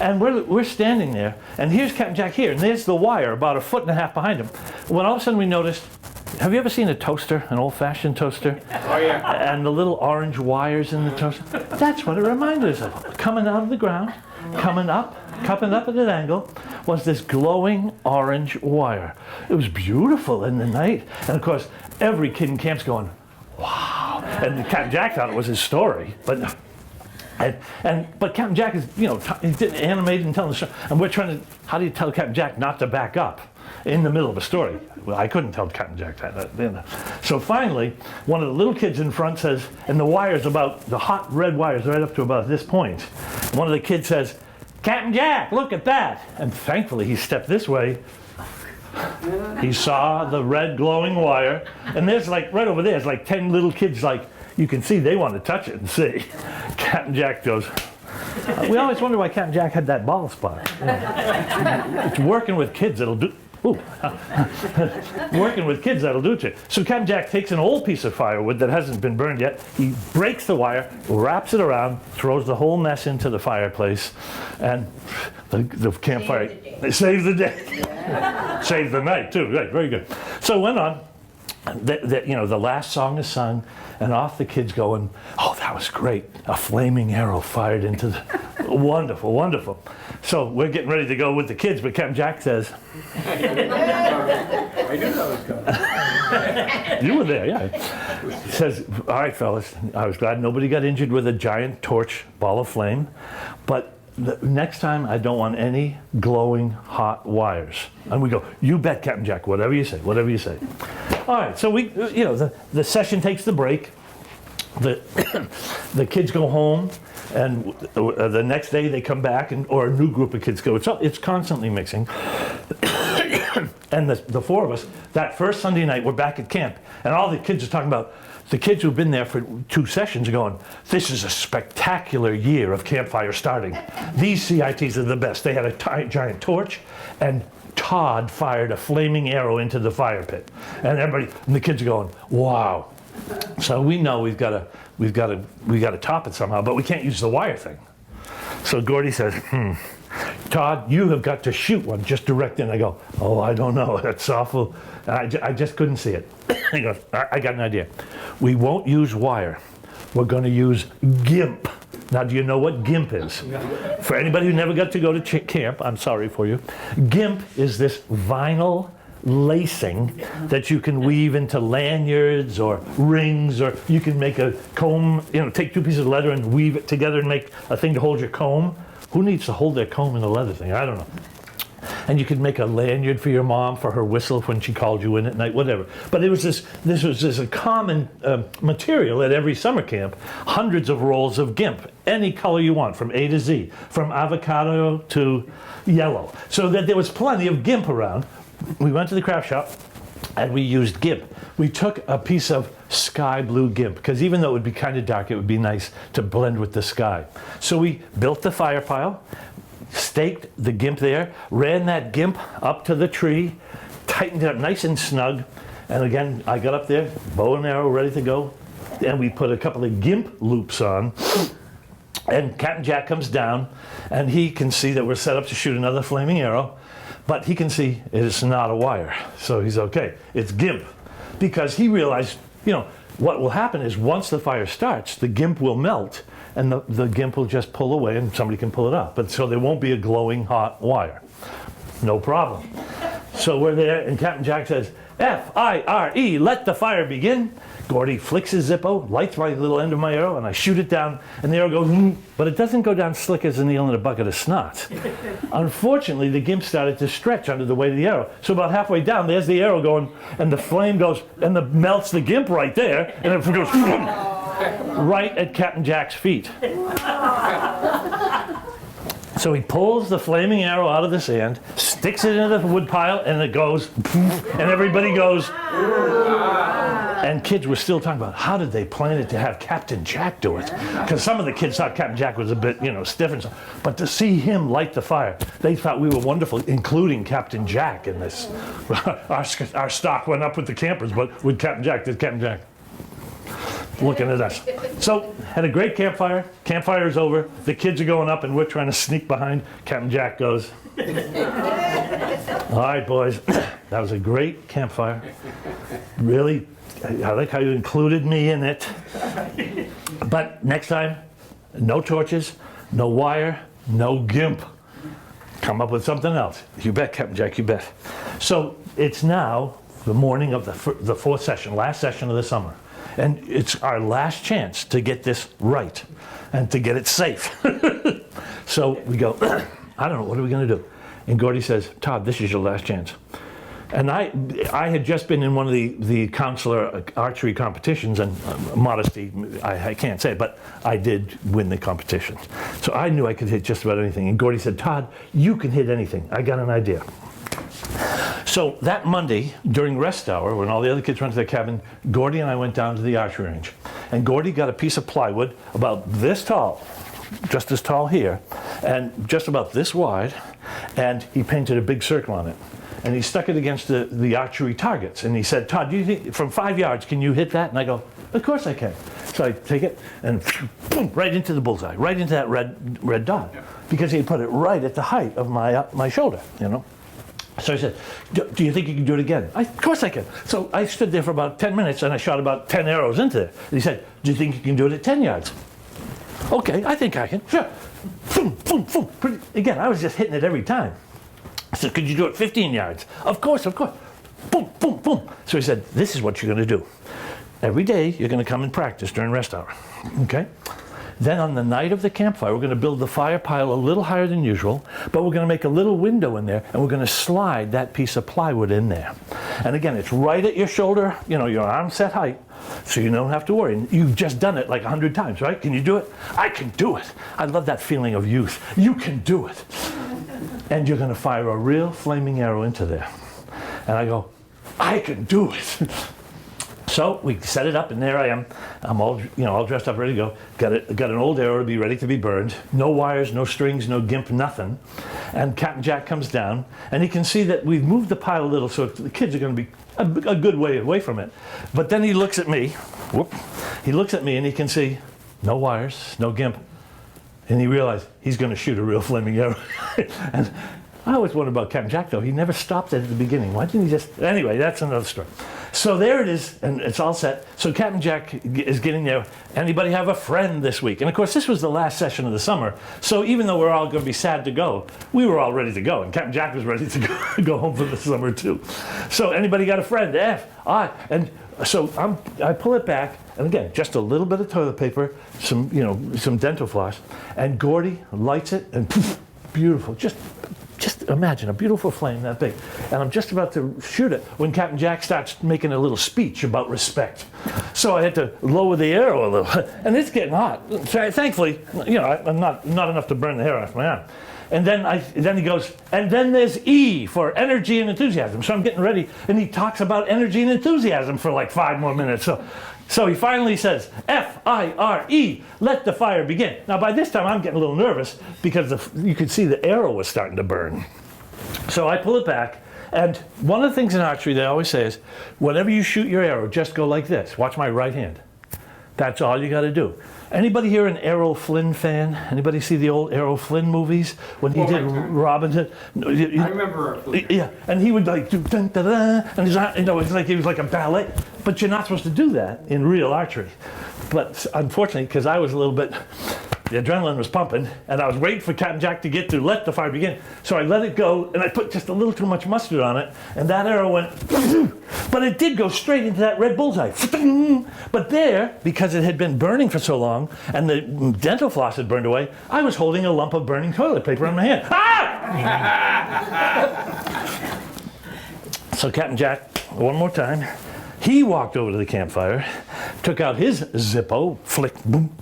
[SPEAKER 1] And we're standing there, and here's Captain Jack here, and there's the wire about 1.5 feet behind him. When all of a sudden we noticed, have you ever seen a toaster, an old-fashioned toaster?
[SPEAKER 2] Oh, yeah.
[SPEAKER 1] And the little orange wires in the toaster? That's what it reminded us of. Coming out of the ground, coming up at an angle, was this glowing orange wire. It was beautiful in the night. And of course, every kid in camp's going, wow. And Captain Jack thought it was his story, but Captain Jack is, he's animated and telling the story. And we're trying to, how do you tell Captain Jack not to back up in the middle of a story? Well, I couldn't tell Captain Jack that. So finally, one of the little kids in front says, and the wire's about, the hot red wire's right up to about this point. One of the kids says, Captain Jack, look at that. And thankfully, he stepped this way. He saw the red glowing wire. And there's like, right over there, there's like 10 little kids, like, you can see they want to touch it and see. Captain Jack goes, we always wonder why Captain Jack had that bald spot. It's working with kids that'll do, working with kids that'll do it to you. So Captain Jack takes an old piece of firewood that hasn't been burned yet, he breaks the wire, wraps it around, throws the whole mess into the fireplace, and the campfire saved the day. Yeah. Saved the night too, right, very good. So it went on. The last song is sung, and off the kids going, oh, that was great. A flaming arrow fired into the, wonderful, wonderful. So we're getting ready to go with the kids, but Captain Jack says,
[SPEAKER 2] I knew that was coming.
[SPEAKER 1] you were there, yeah. He says, all right, fellas, I was glad nobody got injured with a giant torch ball of flame, but the next time I don't want any glowing hot wires. And we go, you bet, Captain Jack, whatever you say, whatever you say. All right, so we, the session takes the break. The kids go home, and the next day they come back, or a new group of kids go. It's constantly mixing. And the four of us, that first Sunday night, we're back at camp, and all the kids are talking about, the kids who've been there for 2 sessions are going, this is a spectacular year of Campfire starting. These CITs are the best. They had a giant torch, and Todd fired a flaming arrow into the fire pit. And the kids are going, wow. So we know we've got to top it somehow, but we can't use the wire thing. So Gordy says, Todd, you have got to shoot one just direct in. I go, oh, I don't know. That's awful. I just couldn't see it. He goes, I got an idea. We won't use wire. We're going to use GIMP. Now, do you know what GIMP is? For anybody who never got to go to camp, I'm sorry for you. GIMP is this vinyl lacing that you can weave into lanyards or rings, or you can make a comb, take 2 pieces of leather and weave it together and make a thing to hold your comb. Who needs to hold their comb in a leather thing? I don't know. And you could make a lanyard for your mom for her whistle when she called you in at night, whatever. But this was a common material at every summer camp. Hundreds of rolls of GIMP, any color you want, from A to Z, from avocado to yellow. So that there was plenty of GIMP around. We went to the craft shop and we used GIMP. We took a piece of sky blue GIMP, because even though it would be kind of dark, it would be nice to blend with the sky. So we built the fire pile, staked the GIMP there, ran that GIMP up to the tree, tightened it up nice and snug, and again, I got up there, bow and arrow ready to go, and we put a couple of GIMP loops on, and Captain Jack comes down, and he can see that we're set up to shoot another flaming arrow, but he can see it's not a wire, so he's okay. It's GIMP, because he realized, what will happen is once the fire starts, the GIMP will melt, and the GIMP will just pull away and somebody can pull it up. But so there won't be a glowing hot wire. No problem. So we're there, and Captain Jack says, F-I-R-E, let the fire begin. Gordy flicks his Zippo, lights my little end of my arrow, and I shoot it down, and the arrow goes, but it doesn't go down slick as a needle in a bucket of snot. Unfortunately, the GIMP started to stretch under the weight of the arrow. So about halfway down, there's the arrow going, and the flame goes, and melts the GIMP right there, and it goes right at Captain Jack's feet. So he pulls the flaming arrow out of the sand, sticks it into the wood pile, and it goes, and everybody goes. And kids were still talking about how did they plan it to have Captain Jack do it? Because some of the kids thought Captain Jack was a bit, stiff and so. But to see him light the fire, they thought we were wonderful, including Captain Jack in this. Our stock went up with the campers, but with Captain Jack, did Captain Jack looking at us. So had a great campfire. Campfire is over. The kids are going up, and we're trying to sneak behind. Captain Jack goes. All right, boys, that was a great campfire. Really. I like how you included me in it. But next time, no torches, no wire, no GIMP. Come up with something else. You bet, Captain Jack, you bet. So it's now the morning of the fourth session, last session of the summer. And it's our last chance to get this right and to get it safe. So we go, I don't know, what are we going to do? And Gordy says, Todd, this is your last chance. And I had just been in one of the consular archery competitions, and modesty, I can't say it, but I did win the competition. So I knew I could hit just about anything. And Gordy said, Todd, you can hit anything. I got an idea. So that Monday, during rest hour, when all the other kids went to their cabin, Gordy and I went down to the archery range. And Gordy got a piece of plywood about this tall, just as tall here, and just about this wide, and he painted a big circle on it. And he stuck it against the archery targets. And he said, Todd, do you think from 5 yards, can you hit that? And I go, of course I can. So I take it and boom, right into the bullseye, right into that red dot. Because he put it right at the height of my shoulder, So I said, do you think you can do it again? Of course I can. So I stood there for about 10 minutes and I shot about 10 arrows into it. And he said, do you think you can do it at 10 yards? Okay, I think I can. Sure. Boom, boom, boom. Again, I was just hitting it every time. I said, could you do it 15 yards? Of course, of course. Boom, boom, boom. So he said, this is what you're going to do. Every day, you're going to come and practice during rest hour. Okay? Then on the night of the campfire, we're going to build the fire pile a little higher than usual, but we're going to make a little window in there, and we're going to slide that piece of plywood in there. And again, it's right at your shoulder, your arm set height, so you don't have to worry. And you've just done it like 100 times, right? Can you do it? I can do it. I love that feeling of youth. You can do it. And you're going to fire a real flaming arrow into there. And I go, I can do it. So we set it up, and there I am. I'm all dressed up, ready to go. Got an old arrow to be ready to be burned. No wires, no strings, no GIMP, nothing. And Captain Jack comes down, and he can see that we've moved the pile a little, so the kids are going to be a good way away from it. But then he looks at me. Whoop. He looks at me, and he can see no wires, no GIMP. And he realized he's going to shoot a real flaming arrow. And I always wondered about Captain Jack, though. He never stopped it at the beginning. Why didn't he just... Anyway, that's another story. So there it is, and it's all set. So Captain Jack is getting there. Anybody have a friend this week? And of course, this was the last session of the summer. So even though we're all going to be sad to go, we were all ready to go. And Captain Jack was ready to go home for the summer, too. So anybody got a friend? And so I pull it back. And again, just a little bit of toilet paper, some dental floss, and Gordy lights it, and poof, beautiful. Just imagine a beautiful flame that big. And I'm just about to shoot it when Captain Jack starts making a little speech about respect. So I had to lower the arrow a little, and it's getting hot. Thankfully, I'm not enough to burn the hair off my arm. And then he goes, and then there's E for energy and enthusiasm. So I'm getting ready, and he talks about energy and enthusiasm for like 5 more minutes. So he finally says, F-I-R-E, let the fire begin. Now by this time I'm getting a little nervous because you could see the arrow was starting to burn. So I pull it back, and one of the things in archery they always say is, whenever you shoot your arrow, just go like this. Watch my right hand. That's all you got to do. Anybody here an Errol Flynn fan? Anybody see the old Errol Flynn movies when he did Robin Hood?
[SPEAKER 2] I remember Flynn.
[SPEAKER 1] Yeah, and he would like do dun da da, and it's like he was like a ballet. But you're not supposed to do that in real archery. But unfortunately, because I was a little bit, the adrenaline was pumping, and I was waiting for Captain Jack to get to let the fire begin. So I let it go, and I put just a little too much mustard on it, and that arrow went, but it did go straight into that red bullseye. But there, because it had been burning for so long, and the dental floss had burned away, I was holding a lump of burning toilet paper in my hand. So Captain Jack, one more time, he walked over to the campfire, took out his Zippo, flick, boom,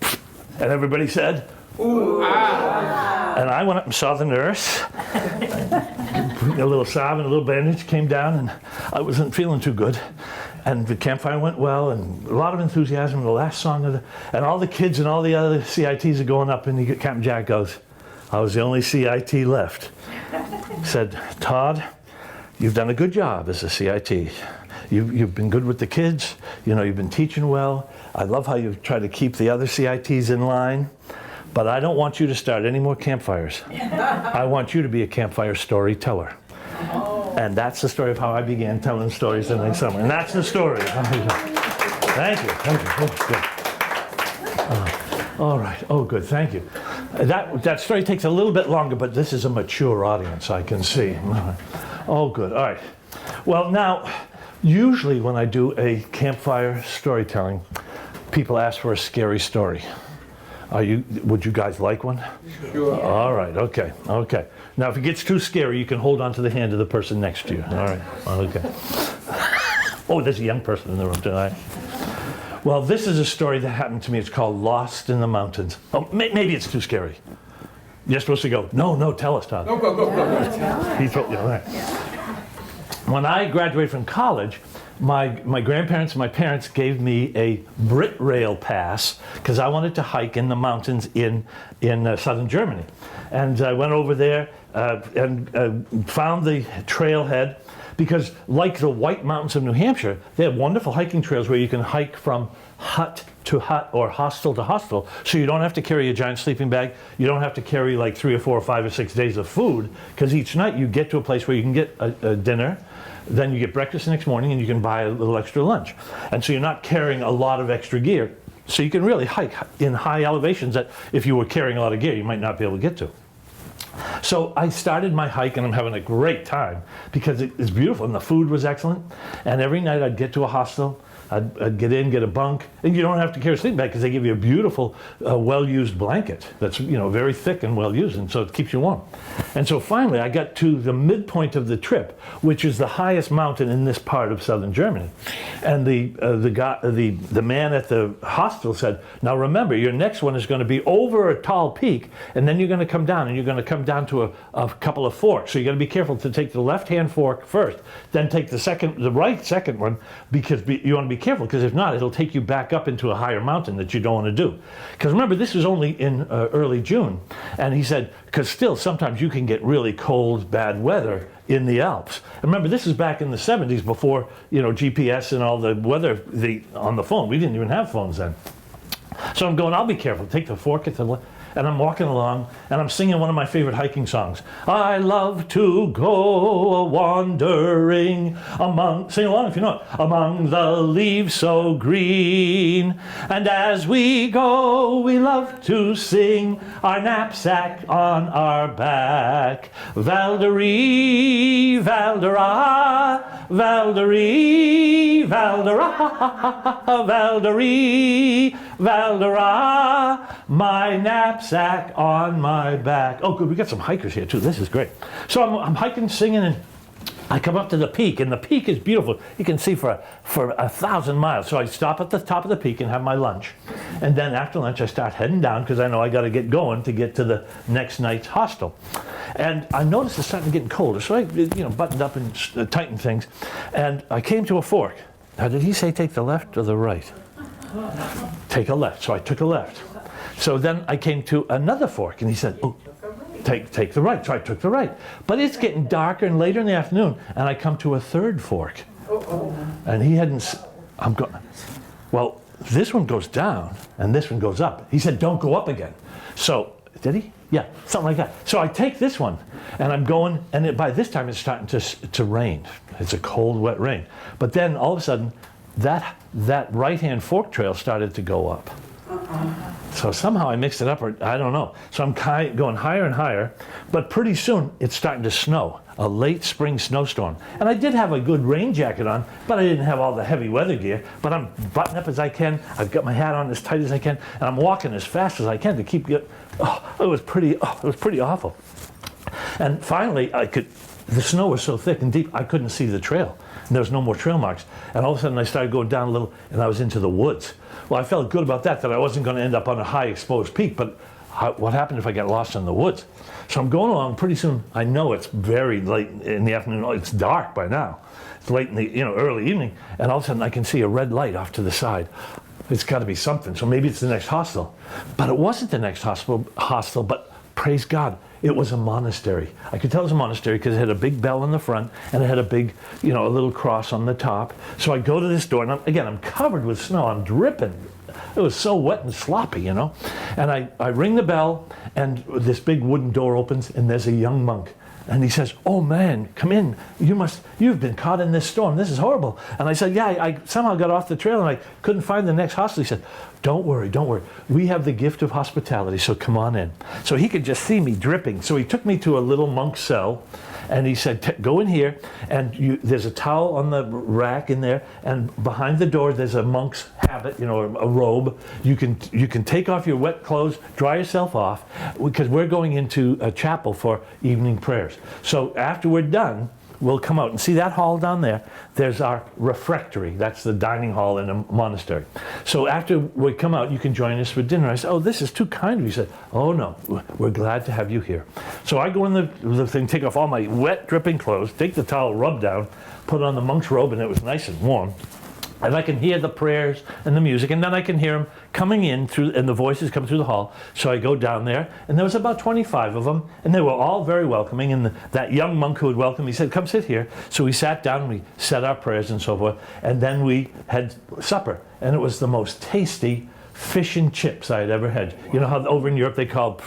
[SPEAKER 1] and everybody said, ooh, ah. And I went up and saw the nurse. A little salve and a little bandage came down, and I wasn't feeling too good. And the campfire went well, and a lot of enthusiasm. The last song and all the kids and all the other CITs are going up, and Captain Jack goes, I was the only CIT left. Said, Todd, you've done a good job as a CIT. You've been good with the kids. You've been teaching well. I love how you try to keep the other CITs in line. But I don't want you to start any more campfires. I want you to be a campfire storyteller. And that's the story of how I began telling stories the next summer. And that's the story. Thank you. Oh, good. All right. Oh, good. Thank you. That story takes a little bit longer, but this is a mature audience, I can see. Oh, good. All right. Well, now, usually when I do a campfire storytelling, people ask for a scary story. Would you guys like one?
[SPEAKER 2] Sure.
[SPEAKER 1] All right, okay. Now, if it gets too scary, you can hold on to the hand of the person next to you. All right, okay. Oh, there's a young person in the room tonight. Well, this is a story that happened to me. It's called Lost in the Mountains. Oh, maybe it's too scary. You're supposed to go, no, tell us, Todd.
[SPEAKER 2] Go.
[SPEAKER 1] He told you, all right. When I graduated from college, my grandparents and my parents gave me a Brit Rail pass because I wanted to hike in the mountains in southern Germany. And I went over there and found the trailhead because, like the White Mountains of New Hampshire, they have wonderful hiking trails where you can hike from hut to hut or hostel to hostel, so you don't have to carry a giant sleeping bag. You don't have to carry like 3 or 4 or 5 or 6 days of food, because each night you get to a place where you can get a dinner, then you get breakfast the next morning, and you can buy a little extra lunch. And so you're not carrying a lot of extra gear, so you can really hike in high elevations that if you were carrying a lot of gear, you might not be able to get to. So I started my hike, and I'm having a great time because it's beautiful, and the food was excellent. And every night I'd get to a hostel, I'd get in, get a bunk, and you don't have to carry a sleeping bag because they give you a beautiful, well-used blanket that's very thick and well-used, and so it keeps you warm. And so finally, I got to the midpoint of the trip, which is the highest mountain in this part of southern Germany. And the man at the hostel said, "Now remember, your next one is going to be over a tall peak, and then you're going to come down, and you're going to come down to a couple of forks. So you got to be careful to take the left-hand fork first, then take the right second one, because you want to be careful, because if not, it'll take you back up into a higher mountain that you don't want to do." Because remember, this was only in early June, and he said, because still sometimes you can get really cold, bad weather in the Alps. And remember, this is back in the 70s before GPS and all the weather on the phone. We didn't even have phones then. So I'm going, I'll be careful. Take the fork at the left. And I'm walking along, and I'm singing one of my favorite hiking songs. I love to go a-wandering sing along if you know it, among the leaves so green. And as we go, we love to sing our knapsack on our back. Valderie, Valdera, Valderie, Valdera, Valderie, Valdera, my knapsack on my back. Oh, good, we got some hikers here too. This is great. So I'm hiking, singing, and I come up to the peak, and the peak is beautiful. You can see for 1,000 miles. So I stop at the top of the peak and have my lunch. And then after lunch, I start heading down because I know I got to get going to get to the next night's hostel. And I noticed it's starting to get colder. So I buttoned up and tightened things. And I came to a fork. Now, did he say take the left or the right? Take a left. So I took a left. So then I came to another fork, and he said, "Oh, take the right." So I took the right. But it's getting darker and later in the afternoon, and I come to a third fork. And he hadn't, I'm going, well, this one goes down, and this one goes up. He said, "Don't go up again." So, did he? Yeah, something like that. So I take this one, and I'm going, and by this time it's starting to rain. It's a cold, wet rain. But then all of a sudden, that right-hand fork trail started to go up. So somehow I mixed it up, or I don't know. So I'm going higher and higher, but pretty soon it's starting to snow, a late spring snowstorm. And I did have a good rain jacket on, but I didn't have all the heavy weather gear. But I'm buttoned up as I can. I've got my hat on as tight as I can, and I'm walking as fast as I can to keep it. It was pretty awful. And finally, the snow was so thick and deep, I couldn't see the trail. And there was no more trail marks. And all of a sudden I started going down a little, and I was into the woods. Well, I felt good about that I wasn't going to end up on a high exposed peak, but what happened if I get lost in the woods? So I'm going along. Pretty soon, I know it's very late in the afternoon. It's dark by now. It's late in the early evening, and all of a sudden I can see a red light off to the side. It's got to be something. So maybe it's the next hostel, but it wasn't the next hostel. But praise God, it was a monastery. I could tell it was a monastery because it had a big bell in the front and it had a big, a little cross on the top. So I go to this door, and I'm covered with snow. I'm dripping. It was so wet and sloppy, And I ring the bell, and this big wooden door opens, and there's a young monk. And he says, "Oh man, come in. You've been caught in this storm. This is horrible." And I said, "Yeah, I somehow got off the trail and I couldn't find the next hostel." He said, Don't worry. We have the gift of hospitality, so come on in." So he could just see me dripping. So he took me to a little monk cell, and he said, "Go in here, and there's a towel on the rack in there, and behind the door there's a monk's habit, a robe. You can take off your wet clothes, dry yourself off, because we're going into a chapel for evening prayers. So after we're done, we'll come out and see that hall down there. There's our refectory. That's the dining hall in a monastery. So after we come out, you can join us for dinner." I said, "Oh, this is too kind of you." He said, "Oh no, we're glad to have you here." So I go in the thing, take off all my wet, dripping clothes, take the towel, rub down, put on the monk's robe, and it was nice and warm. And I can hear the prayers and the music, and then I can hear them coming in and the voices come through the hall. So I go down there, and there was about 25 of them, and they were all very welcoming. And that young monk who had welcomed me said, "Come sit here." So we sat down, we said our prayers and so forth, and then we had supper. And it was the most tasty fish and chips I had ever had. You know how over in Europe they call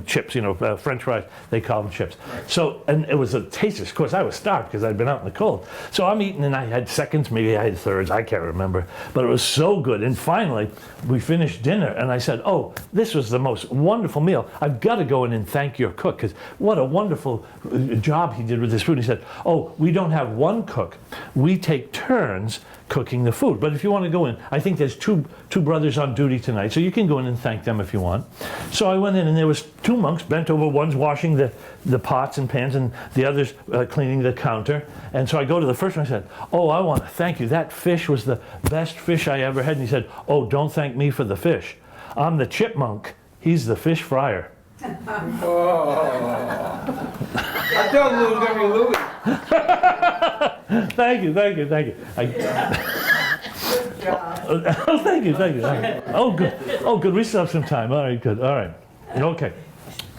[SPEAKER 1] chips, French fries, they call them chips. So, and it was a taste. Of course, I was starved because I'd been out in the cold. So I'm eating, and I had seconds, maybe I had thirds, I can't remember. But it was so good. And finally, we finished dinner, and I said, "Oh, this was the most wonderful meal. I've got to go in and thank your cook, because what a wonderful job he did with this food." And he said, "Oh, we don't have one cook. We take turns cooking the food. But if you want to go in, I think there's two brothers on duty tonight, so you can go in and thank them if you want." So I went in, and there was two monks bent over. One's washing the pots and pans, and the other's cleaning the counter. And so I go to the first one. I said, "Oh, I want to thank you. That fish was the best fish I ever had." And he said, "Oh, don't thank me for the fish. I'm the chipmunk. He's the fish fryer."
[SPEAKER 2] Oh. I told him it was going to be Louis.
[SPEAKER 1] Thank you.
[SPEAKER 3] Good job.
[SPEAKER 1] Oh, thank you. Oh, good. Oh, good. We still have some time. All right, good. All right. Okay.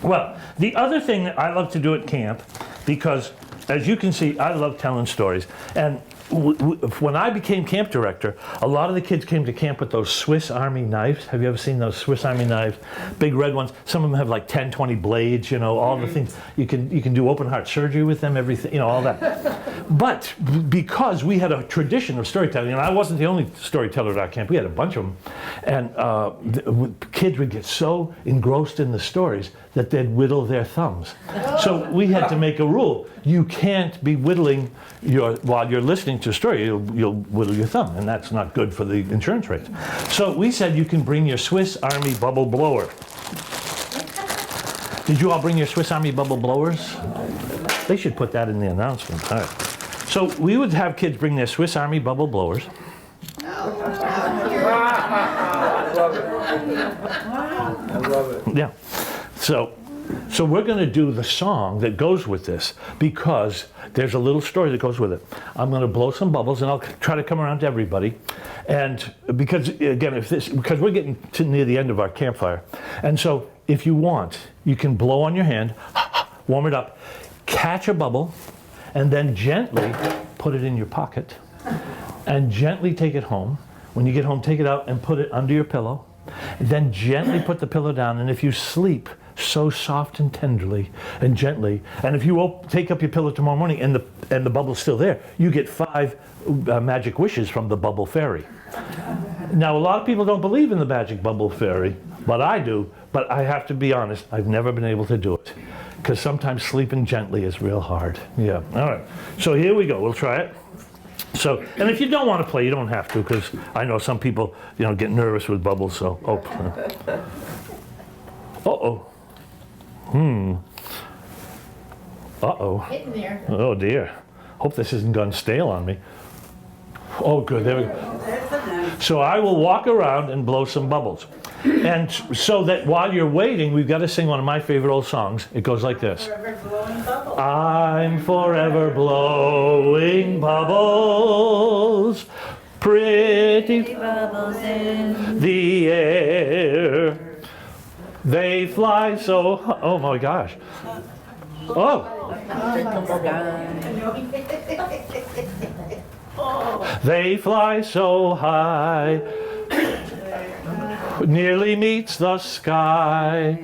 [SPEAKER 1] Well, the other thing that I love to do at camp, because as you can see, I love telling stories. And when I became camp director, a lot of the kids came to camp with those Swiss Army knives. Have you ever seen those Swiss Army knives? Big red ones. Some of them have like 10, 20 blades, all the things. You can do open heart surgery with them, everything, all that. But because we had a tradition of storytelling, and I wasn't the only storyteller at our camp, we had a bunch of them. And the kids would get so engrossed in the stories that they'd whittle their thumbs. So we had to make a rule. You can't be whittling while you're listening to a story, you'll whittle your thumb, and that's not good for the insurance rates. So we said you can bring your Swiss Army bubble blower. Did you all bring your Swiss Army bubble blowers? They should put that in the announcement. All right. So we would have kids bring their Swiss Army bubble blowers.
[SPEAKER 2] I love it. I love it.
[SPEAKER 1] Yeah. So we're going to do the song that goes with this, because there's a little story that goes with it. I'm going to blow some bubbles, and I'll try to come around to everybody. And because, again, because we're getting to near the end of our campfire. And so if you want, you can blow on your hand, warm it up, catch a bubble, and then gently put it in your pocket, and gently take it home. When you get home, take it out and put it under your pillow. And then gently put the pillow down, and if you sleep so soft and tenderly and gently, and if you take up your pillow tomorrow morning and the bubble's still there, you get 5 magic wishes from the bubble fairy. Now, a lot of people don't believe in the magic bubble fairy, but I do. But I have to be honest, I've never been able to do it, because sometimes sleeping gently is real hard. Yeah. All right. So here we go. We'll try it. So, and if you don't want to play, you don't have to, because I know some people, get nervous with bubbles. So, Uh-oh. Uh-oh.
[SPEAKER 3] Getting there.
[SPEAKER 1] Oh, dear. Hope this hasn't gone stale on me. Oh, good. There we go.
[SPEAKER 3] That's enough.
[SPEAKER 1] So I will walk around and blow some bubbles. And so that while you're waiting, we've got to sing one of my favorite old songs. It goes like this. I'm forever blowing bubbles, pretty bubbles in the air. They fly so high. Oh my gosh. Oh. They fly so high, nearly meets the sky.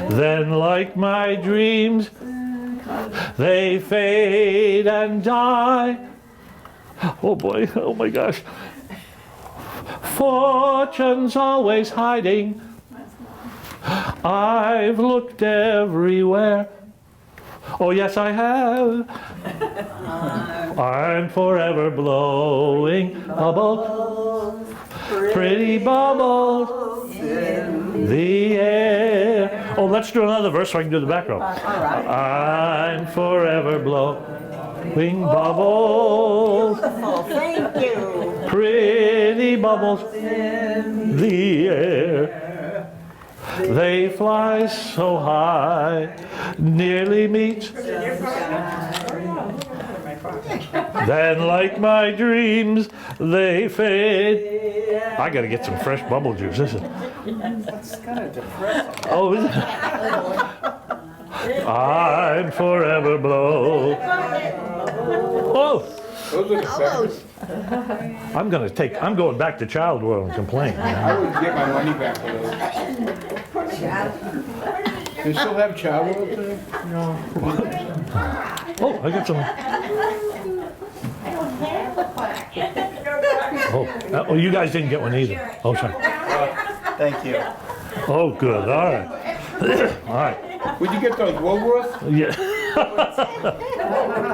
[SPEAKER 1] Then like my dreams, they fade and die. Oh boy, oh my gosh. Fortune's always hiding. I've looked everywhere. Oh yes, I have. I'm forever blowing bubbles, pretty bubbles in the air. Oh, let's do another verse so I can do the back row. I'm forever blowing bubbles,
[SPEAKER 3] Thank you.
[SPEAKER 1] pretty bubbles in the air. They fly so high, nearly meet. Then like my dreams, they fade. I gotta get some fresh bubble juice. This is.
[SPEAKER 2] That's kind of depressing.
[SPEAKER 1] Oh, is it? I'm forever blow. Oh,
[SPEAKER 2] Those are the best.
[SPEAKER 1] I'm going back to child world and complain.
[SPEAKER 2] I would get my money back for those. They still have child world today? No.
[SPEAKER 1] Oh, I got some. Oh, you guys didn't get one either. Oh, sorry.
[SPEAKER 4] Thank you.
[SPEAKER 1] Oh, good. All right. All right.
[SPEAKER 2] Where'd you get those, Woolworth?
[SPEAKER 1] Yeah.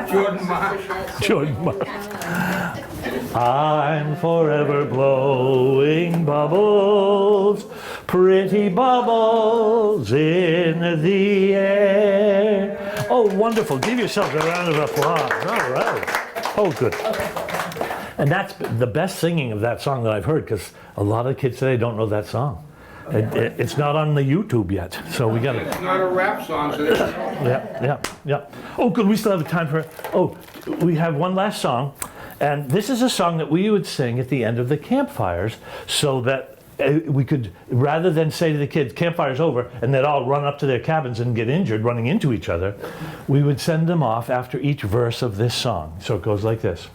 [SPEAKER 2] Jordan Marsh?
[SPEAKER 1] Jordan Marsh. I'm forever blowing bubbles, pretty bubbles in the air. Oh, wonderful. Give yourselves a round of applause. All right. Oh, good. And that's the best singing of that song that I've heard, because a lot of kids today don't know that song. It's not on the YouTube yet, so we got to.
[SPEAKER 2] It's not a rap song, so they don't know.
[SPEAKER 1] Yeah. Oh, good. We still have time for. Oh, we have one last song, and this is a song that we would sing at the end of the campfires, so that we could, rather than say to the kids, "Campfire's over," and they'd all run up to their cabins and get injured running into each other, we would send them off after each verse of this song. So it goes like this.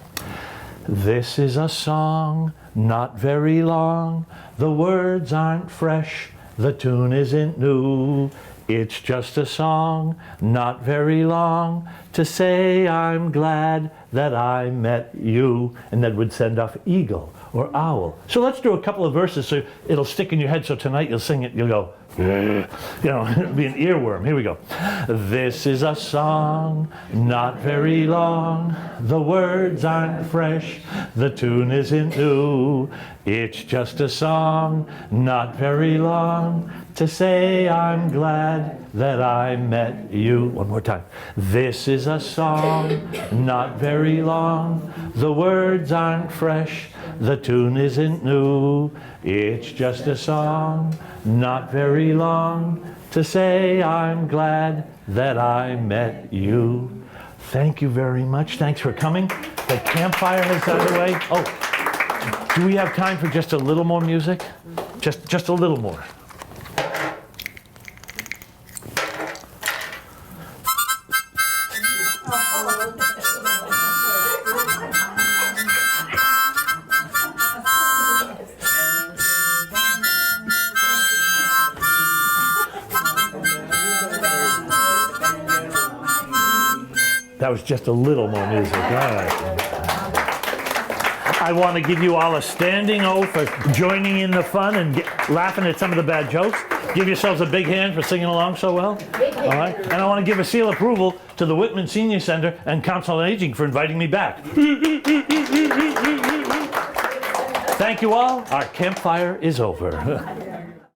[SPEAKER 1] This is a song, not very long. The words aren't fresh, the tune isn't new. It's just a song, not very long, to say I'm glad that I met you. And that would send off eagle or owl. So let's do a couple of verses so it'll stick in your head, so tonight you'll sing it, you'll go, you know, it'll be an earworm. Here we go. This is a song, not very long. The words aren't fresh, the tune isn't new. It's just a song, not very long, to say I'm glad that I met you. One more time. This is a song, not very long. The words aren't fresh, the tune isn't new. It's just a song, not very long, to say I'm glad that I met you. Thank you very much. Thanks for coming. The campfire is underway. Oh, do we have time for just a little more music? Just a little more. That was just a little more music. All right. I want to give you all a standing O for joining in the fun and laughing at some of the bad jokes. Give yourselves a big hand for singing along so well. All right. And I want to give a seal of approval to the Whitman Senior Center and Council on Aging for inviting me back. Thank you all. Our campfire is over.